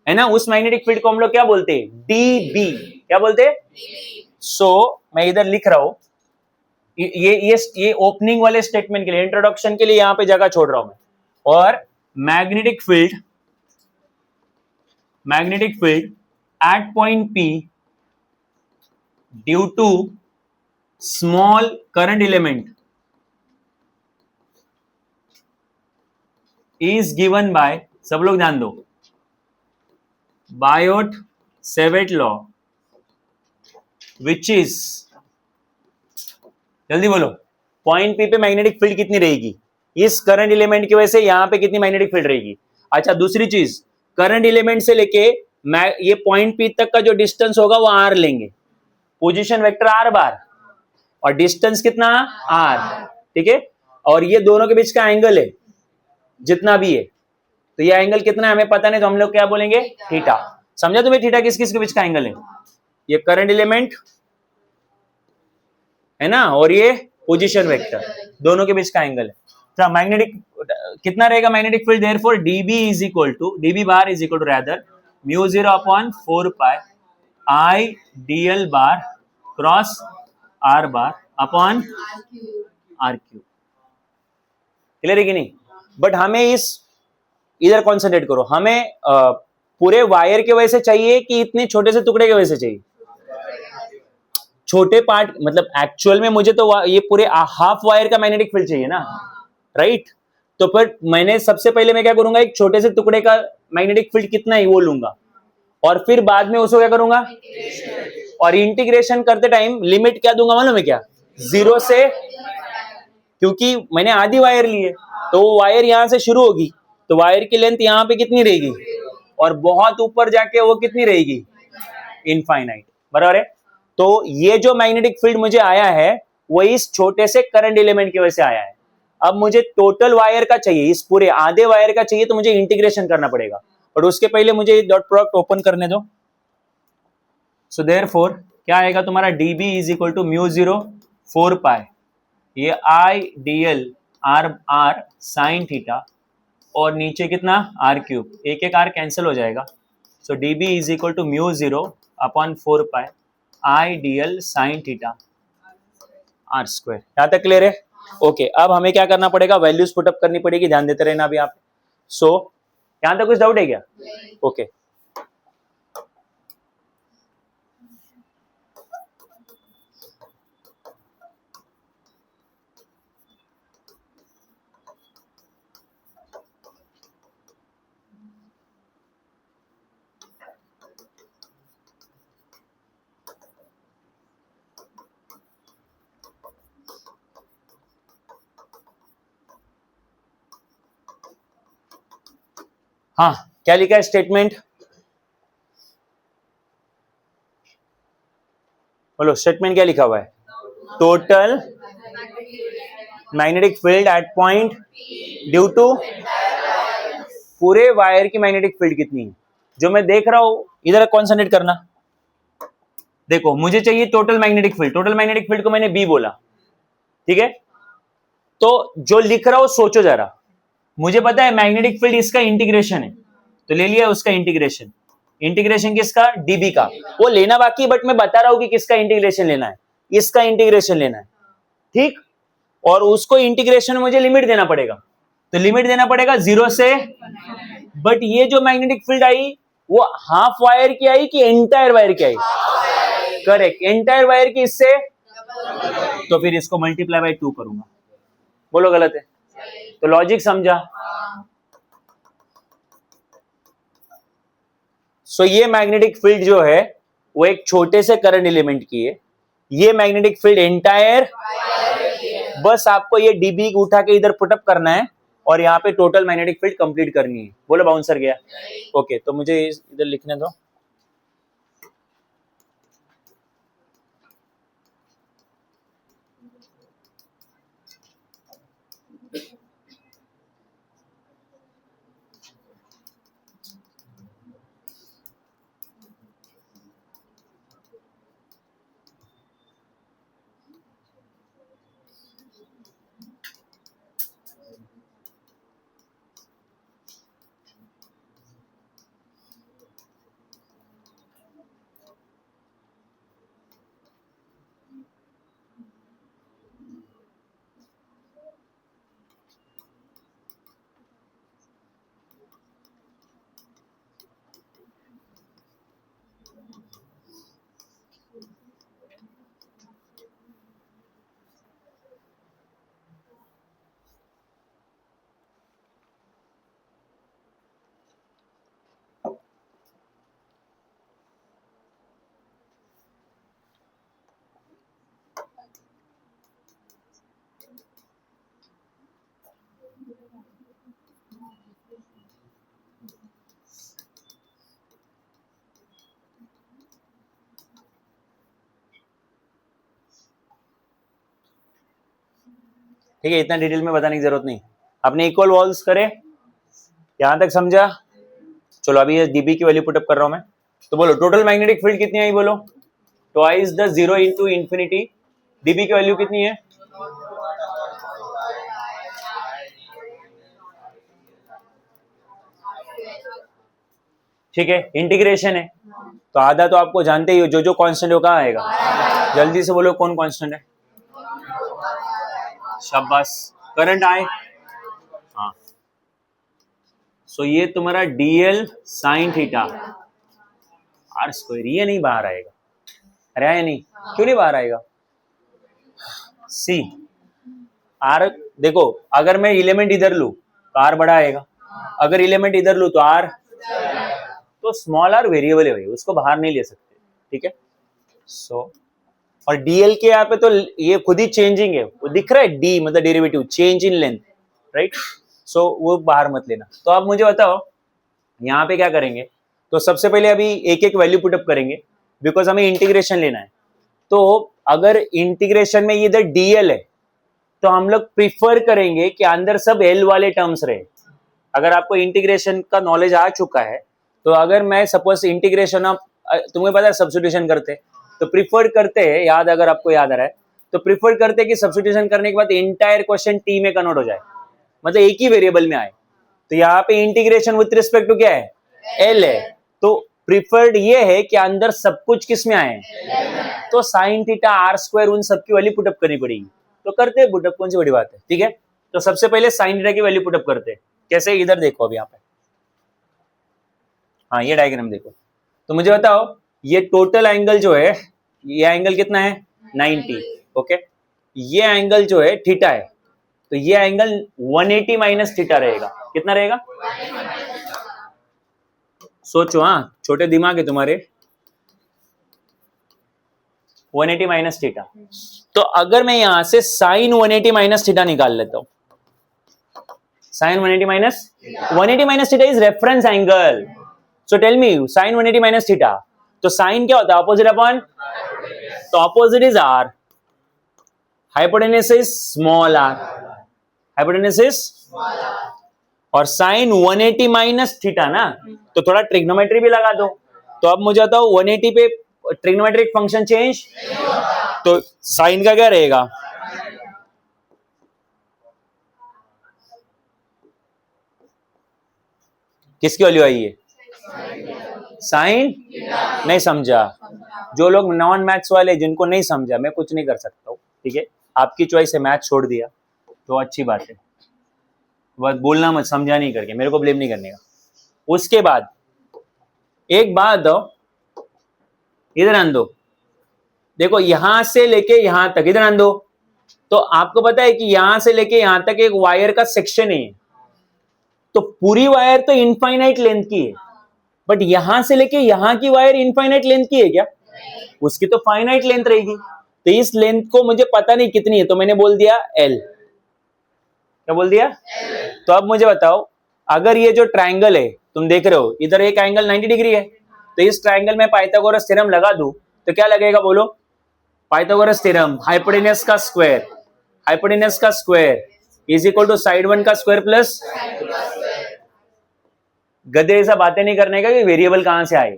है ना, उस मैग्नेटिक फील्ड को हम लोग क्या बोलते हैं, डीबी। क्या बोलते हैं? सो मैं इधर लिख रहा हूं, ये ओपनिंग वाले स्टेटमेंट के लिए, इंट्रोडक्शन के लिए यहां पे जगह छोड़ रहा हूं मैं। और magnetic field at point P due to small current element is given by, सब लोग ध्यान दो, Biot-Savart law which is, जल्दी बोलो, पॉइंट P पे मैग्नेटिक फील्ड कितनी रहेगी, इस करंट एलिमेंट की वजह से यहां पे कितनी मैग्नेटिक फील्ड रहेगी। अच्छा दूसरी चीज, करंट एलिमेंट से लेके ये पॉइंट P तक का जो डिस्टेंस होगा वो r लेंगे, पोजीशन वेक्टर r बार, और डिस्टेंस कितना r, ठीक है, और ये दोनों के बीच का एंगल है जितना भी है, तो ये एंगल कितना है हमें पता नहीं, तो हम लोग क्या बोलेंगे थीटा। समझा तुम्हें थीटा किस किस के बीच का एंगल है, ये करंट एलिमेंट है ना, और ये पोजीशन वेक्टर, दोनों के बीच का एंगल है। तो मैग्नेटिक कितना रहेगा magnetic field, therefore dB bar is equal to rather mu 0 upon 4 pi I dl bar cross r bar upon r cube. Clear है कि नहीं? बट हमें इस इधर कॉन्सेंट्रेट करो, हमें पूरे वायर के वजह से चाहिए कि इतने छोटे से टुकड़े की वजह से चाहिए, छोटे पार्ट, मतलब एक्चुअल में मुझे तो ये पूरे हाफ वायर का मैग्नेटिक फील्ड चाहिए ना, राइट। तो फिर मैंने सबसे पहले मैं क्या करूंगा, एक छोटे से टुकड़े का मैग्नेटिक फील्ड कितना है वो लूंगा, और फिर बाद में उसको क्या करूंगा, और इंटीग्रेशन करते टाइम लिमिट क्या दूंगा मालूम है क्या, 0 से, क्योंकि मैंने आधी वायर ली है तो वो वायर यहां से शुरू होगी, तो वायर की लेंथ यहां पे कितनी रहेगी, और बहुत ऊपर जाके वो कितनी रहेगी इनफाइनाइट, बराबर है। तो ये जो मैग्नेटिक फील्ड मुझे आया है वो इस छोटे से करंट एलिमेंट की वजह से आया है। अब मुझे टोटल वायर का चाहिए, इस पूरे आधे वायर का चाहिए, तो मुझे इंटीग्रेशन करना पड़ेगा, और उसके पहले मुझे डॉट प्रोडक्ट ओपन करने दो। सो देयरफॉर क्या आएगा तुम्हारा, dB is equal to mu 0 4 pi ये I dl r sine theta, और नीचे कितना r क्यूब, एक एक r कैंसिल हो जाएगा। So dB is equal to mu 0 upon 4 pi I dl sine theta r square. यहां तक क्लियर है? ओके, अब हमें क्या करना पड़ेगा, वैल्यूज पुटअप करनी पड़ेगी, ध्यान देते रहना अभी आप। सो यहां तक कुछ डाउट है क्या? ओके हाँ, क्या लिखा है स्टेटमेंट, बोलो स्टेटमेंट क्या लिखा हुआ है? Total magnetic field at point due to पूरे वायर की मैग्नेटिक फील्ड कितनी है जो मैं देख रहा हूं, इधर कॉन्सेंट्रेट करना। देखो मुझे चाहिए total magnetic field, total magnetic field को मैंने बी बोला, ठीक है। तो जो लिख रहा हूं सोचो जरा, मुझे पता है मैग्नेटिक फील्ड इसका इंटीग्रेशन है, तो ले लिया उसका इंटीग्रेशन। इंटीग्रेशन किसका? डीबी का। वो लेना बाकी, बट मैं बता रहा हूं कि किसका इंटीग्रेशन लेना है, इसका इंटीग्रेशन लेना है, ठीक। और उसको इंटीग्रेशन में मुझे लिमिट देना पड़ेगा, तो लिमिट देना पड़ेगा 0 से, बट ये जो मैग्नेटिक फील्ड आई वो हाफ वायर की आई कि एंटायर वायर की आई? करेक्ट, एंटायर वायर की इससे, तो फिर इसको मल्टीप्लाई बाय 2 करूंगा। बोलो गलत है? तो लॉजिक समझा? सो ये मैग्नेटिक फील्ड जो है वो एक छोटे से करंट एलिमेंट की है, ये मैग्नेटिक फील्ड एंटायर, बस आपको ये डीबी उठा के इधर पुटअप करना है और यहाँ पे टोटल मैग्नेटिक फील्ड कंप्लीट करनी है। बोलो बाउंसर गया? ओके, तो मुझे इधर लिखने दो। ठीक है, इतना डिटेल में बताने की जरूरत नहीं, आपने इक्वल वॉल्स करे, यहां तक समझा? चलो अभी ये डीबी की वैल्यू पुटअप कर रहा हूं मैं। तो बोलो टोटल मैग्नेटिक फील्ड कितनी आई? बोलो twice the 0 into infinity, dB की वैल्यू कितनी है? ठीक है, इंटीग्रेशन है तो आधा तो आपको जानते ही हो, जो जो कांस्टेंट हो कहाँ आएगा? जल्दी से बोलो कौन कांस्टेंट है? शाबाश, करंट आए। हाँ, सो ये तुम्हारा dL sine theta R square, ये नहीं बाहर आएगा। अरे आया नहीं, क्यों नहीं बाहर आएगा? सी आर, देखो अगर मैं एलिमेंट इधर लू तो आर बड़ा आएगा, अगर एलिमेंट इधर लू तो आर, तो स्मॉल आर वेरिएबल है भाई, उसको बाहर नहीं ले सकते, ठीक है। सो और डीएल के यहाँ पे तो ये खुद ही चेंजिंग है, वो दिख रहा है, डी मतलब derivative change in length, right. So वो बाहर मत लेना। तो आप मुझे बताओ यहाँ पे क्या करेंगे? तो सबसे पहले अभी एक एक वैल्यू पुटअप करेंगे, बिकॉज हमें इंटीग्रेशन लेना है। तो अगर इंटीग्रेशन में इधर डीएल है तो हम लोग प्रिफर करेंगे कि अंदर सब एल वाले टर्म्स रहे। अगर आपको इंटीग्रेशन का नॉलेज आ चुका है तो अगर मैं सपोज इंटीग्रेशन ऑफ, तुम्हें पता है सब्स्टिट्यूशन करते तो प्रिफर करते हैं, याद अगर आपको याद आ रहा है तो प्रिफर करते हैं कि सब्स्टिट्यूशन करने के बाद एंटायर क्वेश्चन टी में कन्वर्ट हो जाए, मतलब एक ही वेरिएबल में आए। तो यहाँ पे इंटीग्रेशन विथ रिस्पेक्ट टू क्या है? एल है, तो प्रिफर्ड ये है कि अंदर सब कुछ किस में आए? तो साइन थीटा आर स्क्वायर उन सबकी वैल्यू पुटअप करनी पड़ेगी, तो करते हैं पुटअप, कौन सी बड़ी बात है, ठीक है। तो सबसे पहले साइन थीटा की वैल्यू पुटअप करते हैं, कैसे? इधर देखो अभी यहाँ पे, हाँ ये डायग्राम देखो। तो मुझे बताओ ये टोटल एंगल जो है, ये एंगल कितना है? 90, ओके। ये एंगल जो है थीटा है, तो ये एंगल 180 माइनस थीटा रहेगा। कितना रहेगा? सोचो, हाँ छोटे दिमाग है तुम्हारे। 180 माइनस थीटा, तो अगर मैं यहां से साइन 180 माइनस थीटा निकाल लेता हूं, sine 180 minus theta is reference angle. So tell me sine 180 minus theta, तो साइन क्या होता है? अपोजिट अपॉन तो opposite is R, hypotenuse is small R, hypotenuse is, और साइन 180 माइनस थीटा ना, तो थोड़ा ट्रिग्नोमेट्री भी लगा दो। तो अब मुझे बताओ 180 पे ट्रिग्नोमेट्रिक फंक्शन चेंज, तो साइन का क्या रहेगा, किसकी वैल्यू आई है, साइन, नहीं समझा, जो लोग नॉन मैथ्स वाले जिनको नहीं समझा मैं कुछ नहीं कर सकता हूँ, ठीक है, आपकी चॉइस है, मैथ छोड़ दिया तो अच्छी बात है, बस बोलना मत, समझा नहीं करके मेरे को ब्लेम नहीं करने का। उसके बाद एक बात दो, इधर आन दो, देखो यहां से लेके यहां तक, इधर आन दो, तो आपको पता है कि यहां से लेके यहां तक एक वायर का सेक्शन है, तो पूरी वायर तो इनफाइनाइट लेंथ की है, बट यहां से लेके यहां की वायर इनफाइनाइट लेंथ की है क्या, उसकी तो फाइनाइट लेंथ रहेगी, तो इस लेंथ को मुझे पता नहीं कितनी है, तो मैंने बोल दिया एल, क्या बोल दिया, तो अब मुझे बताओ अगर ये जो ट्रायंगल है तुम देख रहे हो, इधर एक एंगल 90 डिग्री है, तो इस ट्रायंगल में पाइथागोरस थ्योरम लगा दूं तो क्या लगेगा बोलो, पाइथागोरस थ्योरम हाइपोटेन्यूज का स्क्वायर, हाइपोटेन्यूज का square is equal to side one का स्क्वायर प्लस, गधे ऐसा बातें नहीं करने का कि वेरिएबल कहां से आए,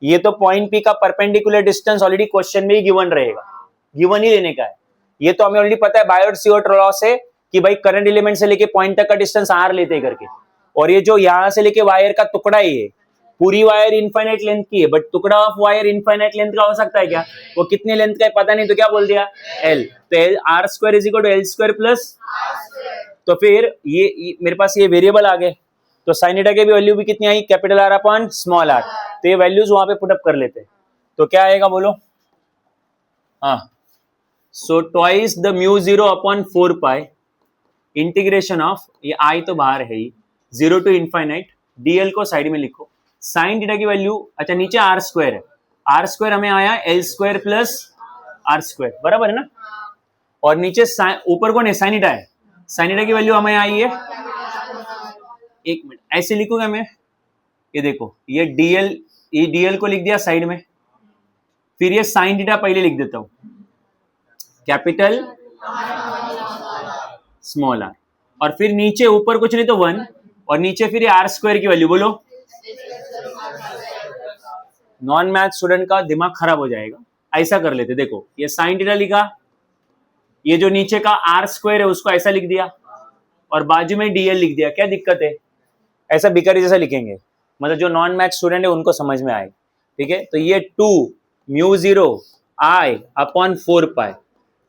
ये तो पॉइंट पी का परपेंडिकुलर डिस्टेंस ऑलरेडी क्वेश्चन में ही गिवन रहेगा, गिवन ही लेने का है, ये तो हमें ऑलरेडी पता है बायोट-सियोट लॉ से कि भाई करंट एलिमेंट से लेके पॉइंट तक का डिस्टेंस आर लेते करके, और ये जो यहां से लेके वायर का टुकड़ा है, ये पूरी वायर इनफाइनाइट लेंथ की है, बट टुकड़ा ऑफ वायर इनफाइनाइट लेंथ का हो सकता है क्या, वो कितने लेंथ का है पता नहीं, तो क्या बोल दिया एल, तो L R square is equal to L square plus, तो फिर ये मेरे पास ये वेरिएबल आ गए, तो साइन थीटा की भी वैल्यू भी कितनी आई, capital R upon small R, तो ये वैल्यूज वहां पे पुटअप कर लेते हैं, तो क्या आएगा बोलो, हाँ, so twice the mu 0 upon 4 pi integration of, ये आई तो बाहर है ही, 0 टू इनफाइनाइट, डीएल को साइड में लिखो, साइन थीटा की वैल्यू, अच्छा नीचे आर स्क्वायर है, आर स्क्वायर हमें आया L square plus R square, बराबर है ना, और नीचे ऊपर कौन है, साइन थीटा है, साइन थीटा की वैल्यू हमें आई है, एक मिनट ऐसे लिखूंगा मैं, ये देखो ये डीएल को लिख दिया साइड में, फिर ये साइन थीटा पहले लिख देता हूं, कैपिटल स्मॉल आर, और फिर नीचे ऊपर कुछ नहीं तो 1, और नीचे फिर ये आर स्क्वायर की वैल्यू, बोलो नॉन मैथ स्टूडेंट का दिमाग खराब हो जाएगा, ऐसा कर लेते, देखो ये साइन थीटा लिखा, ये जो नीचे का आर स्क्वायर है उसको ऐसा लिख दिया, और बाजू में डीएल लिख दिया, क्या दिक्कत है, ऐसा बिकारी जैसा लिखेंगे, मतलब जो नॉन मैथ स्टूडेंट है उनको समझ में आए, ठीक है, तो ये 2 म्यू 0 आई अपॉन 4 पाई,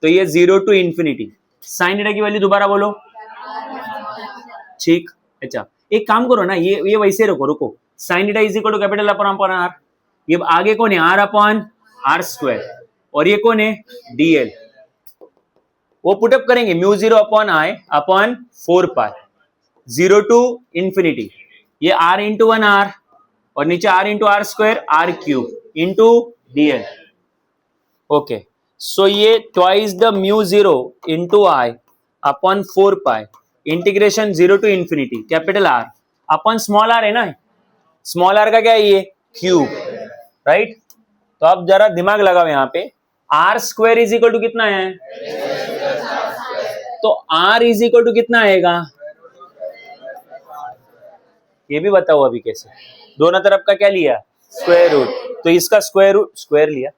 तो ये 0 टू इंफिनिटी, साइन थीटा की वैल्यू दोबारा बोलो, ठीक, अच्छा एक काम करो ना, ये वैसे रुको, sine theta is equal to capital upon R, ये आगे कौन है, आर अपॉन आर स्क्वायर, और ये कौन है डीएल, वो पुटअप करेंगे, mu 0 upon I upon 4 pi 0 to infinity, ये आर इंटू 1 आर, और नीचे R into R square R cube into DL, okay, so ये twice the mu 0 into I upon 4 pi integration 0 to infinity capital R upon small R है ना, small are का क्या है ये क्यूब, राइट, तो अब जरा दिमाग लगाओ यहाँ पे, R square is equal to कितना है, तो आर इज इक्वल टू कितना आएगा, ये भी बताओ अभी कैसे, दोनों तरफ का क्या लिया स्क्वायर रूट, तो इसका स्क्वायर लिया,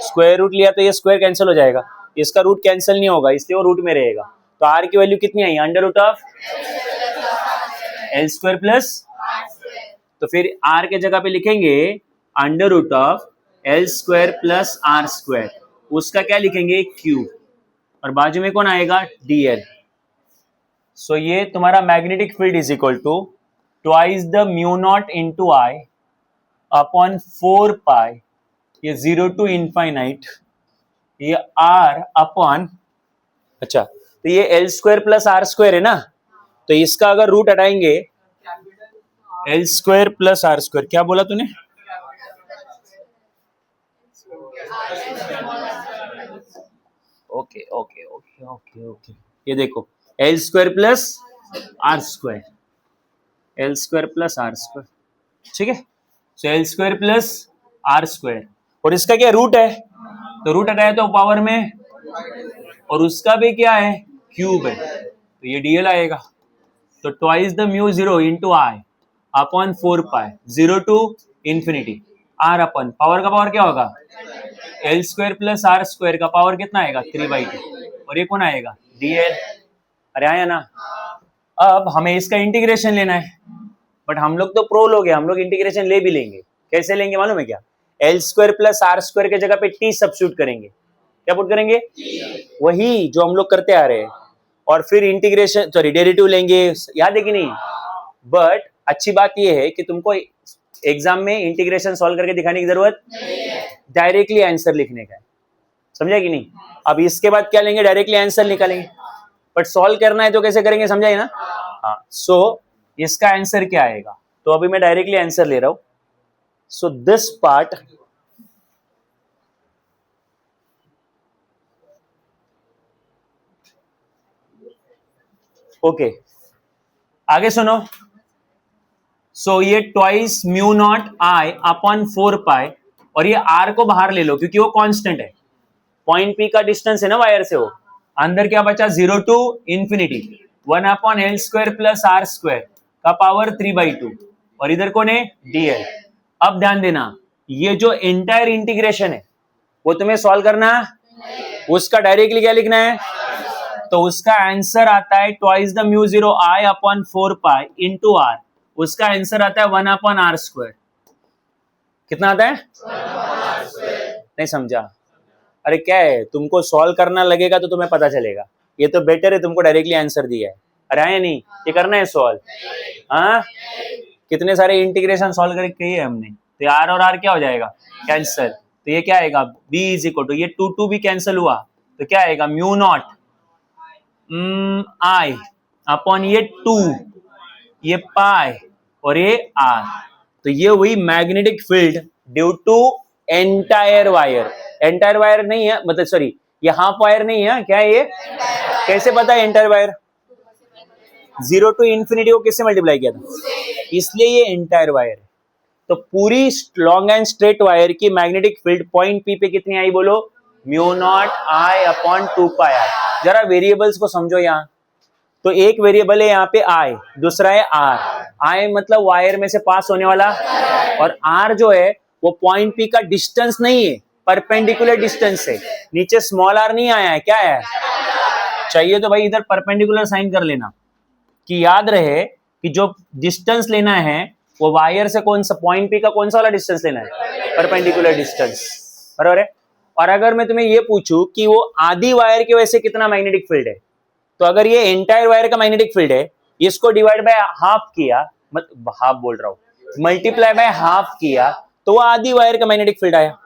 स्क्वायर रूट लिया तो ये स्क्वायर कैंसिल हो जाएगा, इसका रूट कैंसिल नहीं होगा इसलिए वो रूट में रहेगा, तो आर की वैल्यू कितनी आई, under root of L square plus, तो फिर आर के जगह पे लिखेंगे under root of L square plus R square, उसका क्या लिखेंगे क्यूब, और बाजू में कौन आएगा डीएल, सो ये तुम्हारा magnetic field is equal to twice the mu naught into I upon 4 pi, ये 0 टू इनफाइनाइट, ये आर अपॉन, अच्छा तो ये L square plus R square है ना, तो इसका अगर रूट हटाएंगे L square plus R square, क्या बोला तूने, okay okay okay okay okay, ये देखो L square plus R square, L square plus R square, ठीक है, so L square plus R square, और इसका क्या रूट है, तो रूट हटाया तो पावर में, और उसका भी क्या है क्यूब है, तो ये डीएल आएगा। तो twice the mu 0 into I upon 4 pi 0 to infinity R upon power का पावर क्या होगा L square plus R square का पावर कितना आएगा 3/2, और ये कौन आएगा डीएल। अरे आया ना। अब हमें इसका इंटीग्रेशन लेना है, बट हम लोग तो प्रो लोग हैं, हम लोग इंटीग्रेशन ले भी लेंगे। कैसे लेंगे मालूम है क्या, L square plus R square के जगह पे टी सब्स्टिट्यूट करेंगे। क्या पुट करेंगे, वही जो हम लोग करते आ रहे हैं, और फिर इंटीग्रेशन सॉरी डेरिवेटिव लेंगे, याद है कि नहीं। बट अच्छी बात यह है कि तुमको एग्जाम में इंटीग्रेशन सॉल्व करके दिखाने की जरूरत नहीं है, डायरेक्टली आंसर लिखने का है, समझा कि नहीं। अब इसके बाद क्या लेंगे, डायरेक्टली आंसर निकालेंगे, बट सॉल्व करना है तो कैसे करेंगे, समझाइए ना। हाँ, सो इसका आंसर क्या आएगा, तो अभी मैं डायरेक्टली आंसर ले रहा हूं। सो दिस पार्ट ओके, आगे सुनो। सो ये twice mu naught I upon 4 पाई, और ये आर को बाहर ले लो क्योंकि वो कांस्टेंट है, पॉइंट पी का डिस्टेंस है ना वायर से, वो अंदर क्या बचा 0 to infinity 1 upon L square plus R square का पावर 3/2, और इधर कौन है डीएल। अब ध्यान देना, ये जो एंटायर इंटीग्रेशन है वो तुम्हें सॉल्व करना, उसका डायरेक्टली क्या लिखना है, तो उसका आंसर आता है twice the mu 0 I upon 4 pi into R, उसका आंसर आता है 1 अपॉन आर स्क्वायर। कितना आता है 1/r²। नहीं समझा, अरे क्या है, तुमको सॉल्व करना लगेगा तो तुम्हें पता चलेगा, ये तो बेटर है तुमको डायरेक्टली आंसर दिया है। अरे है नहीं, ये करना है सॉल्व। हाँ, कितने सारे इंटीग्रेशन सॉल्व करके किए हमने, तो आर और आर क्या हो जाएगा कैंसल, तो ये क्या आएगा b इज इक्वल टू, ये 2 भी कैंसिल हुआ तो क्या आएगा म्यू नॉट आई अपॉन ये 2, ये पाई और ये आर, तो ये वही magnetic field due to entire wire. Entire wire नहीं है, मतलब सॉरी ये हाफ वायर नहीं है, क्या है ये, कैसे पता है एंटायर वायर, 0 टू इंफिनिटी को किससे मल्टीप्लाई किया था, इसलिए ये एंटायर वायर है। तो पूरी लॉन्ग एंड स्ट्रेट वायर की मैग्नेटिक फील्ड पॉइंट पी पे कितनी आई बोलो, mu not I upon 2 pi R. जरा वेरिएबल्स को समझो यहाँ, तो एक वेरिएबल है यहाँ पे आई, दूसरा है आर। आई मतलब वायर में से पास होने वाला, और आर जो है वो पॉइंट पी का डिस्टेंस नहीं है, परपेंडिकुलर डिस्टेंस है, नीचे स्मॉल आर नहीं आया है, क्या है, चाहिए तो भाई इधर परपेंडिकुलर साइन कर लेना कि याद रहे कि जो डिस्टेंस लेना है वो वायर से कौन सा, पॉइंट पी का कौन सा वाला डिस्टेंस लेना है, परपेंडिकुलर डिस्टेंस, बराबर है। और अगर मैं तुम्हें ये पूछूं कि वो आधी वायर की वजह से कितना मैग्नेटिक फील्ड है, तो अगर ये एंटायर वायर का मैग्नेटिक फील्ड है, इसको डिवाइड बाय हाफ किया, हाफ बोल रहा हूं, मल्टीप्लाई बाय हाफ किया, तो वो आधी वायर का मैग्नेटिक फील्ड आया।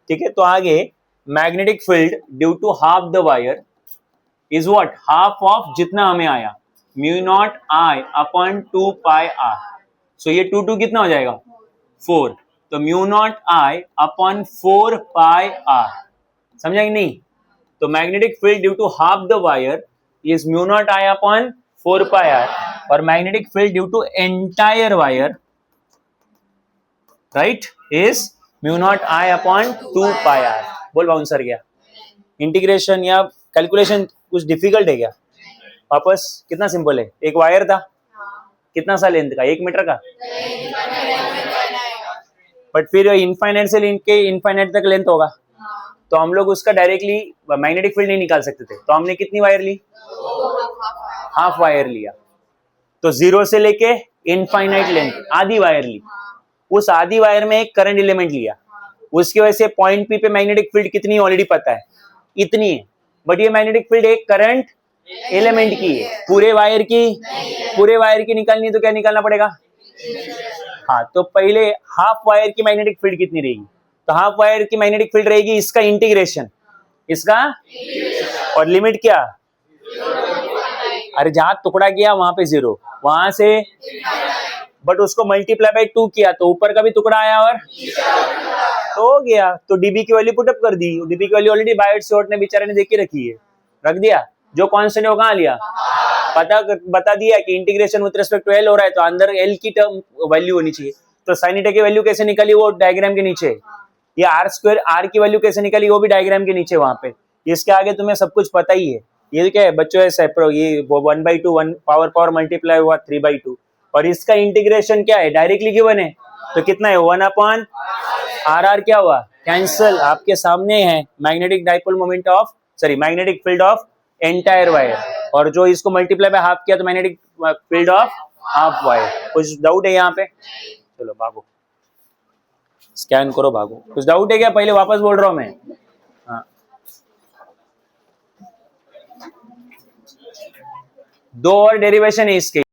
ठीक है, तो आगे magnetic field due to half the wire is what, half of जितना हमें आया mu not I upon 2 pi R. So ये 2 कितना हो जाएगा 4, तो mu not I upon 4 pi R, समझा कि नहीं। तो magnetic field due to half the wire is mu not I upon 4 pi R, और magnetic field due to entire wire right is mu not I upon 2 pi R. बोल bouncer गया, integration या calculation कुछ difficult है क्या, वापस कितना simple है, एक वायर था, कितना सा लेंथ का, 1 मीटर का, बट फिर इनफाइनाइट से लेके इनफाइनाइट तक लेंथ होगा, तो हम लोग उसका डायरेक्टली मैग्नेटिक फील्ड नहीं निकाल सकते थे, तो हमने कितनी वायर ली, हाफ वायर लिया, तो 0 से लेके इनफाइनाइट लेंथ आधी वायर ली, उस आधी वायर में एक करंट एलिमेंट लिया, उसकी वजह से पॉइंट पी पे मैग्नेटिक फील्ड कितनी ऑलरेडी पता है, इतनी है, बट ये मैग्नेटिक फील्ड एक करंट एलिमेंट की है, पूरे वायर की निकालनी है, तो क्या निकालना पड़ेगा, हाँ, तो पहले हाफ वायर की मैग्नेटिक फील्ड कितनी रहेगी, तो हाफ वायर की मैग्नेटिक फील्ड रहेगी इसका इंटीग्रेशन, इसका और लिमिट क्या, अरे जहां टुकड़ा किया वहां पे 0, वहां से बट उसको मल्टीप्लाई बाय 2 किया तो ऊपर का भी टुकड़ा आया और तो हो गया, तो डीबी की वैल्यू पुटअप कर दी, डीबी की वैल्यू ऑलरेडी बायट शॉर्ट ने बेचारे ने देख के रखी है, रख दिया, जो कांस्टेंट है वो कहां लिया, बता दिया कि integration with respect to L हो रहा है, तो अंदर एल की टर्म वैल्यू होनी चाहिए, तो साइन थीटा की वैल्यू कैसे निकाली, वो डायग्राम के नीचे, ये आर स्क्वायर, आर की वैल्यू कैसे निकली वो भी डायग्राम के नीचे वहां पे। इसके आगे तुम्हें सब कुछ पता ही है। ये क्या है बच्चों, ये 1/2 1 पावर मल्टीप्लाई हुआ 3/2, और इसका इंटीग्रेशन क्या है, डायरेक्टली गिवन है, तो कितना है 1/r। आर क्या हुआ, कैंसल। आपके सामने है magnetic dipole moment of, sorry magnetic field of entire wire, और जो इसको मल्टीप्लाई बाय हाफ किया तो magnetic field of half wire. कुछ डाउट है यहाँ पे? चलो भागो, स्कैन करो, भागो। कुछ डाउट है क्या? पहले वापस बोल रहा हूं मैं। हाँ, 2 और डेरिवेशन है इसके।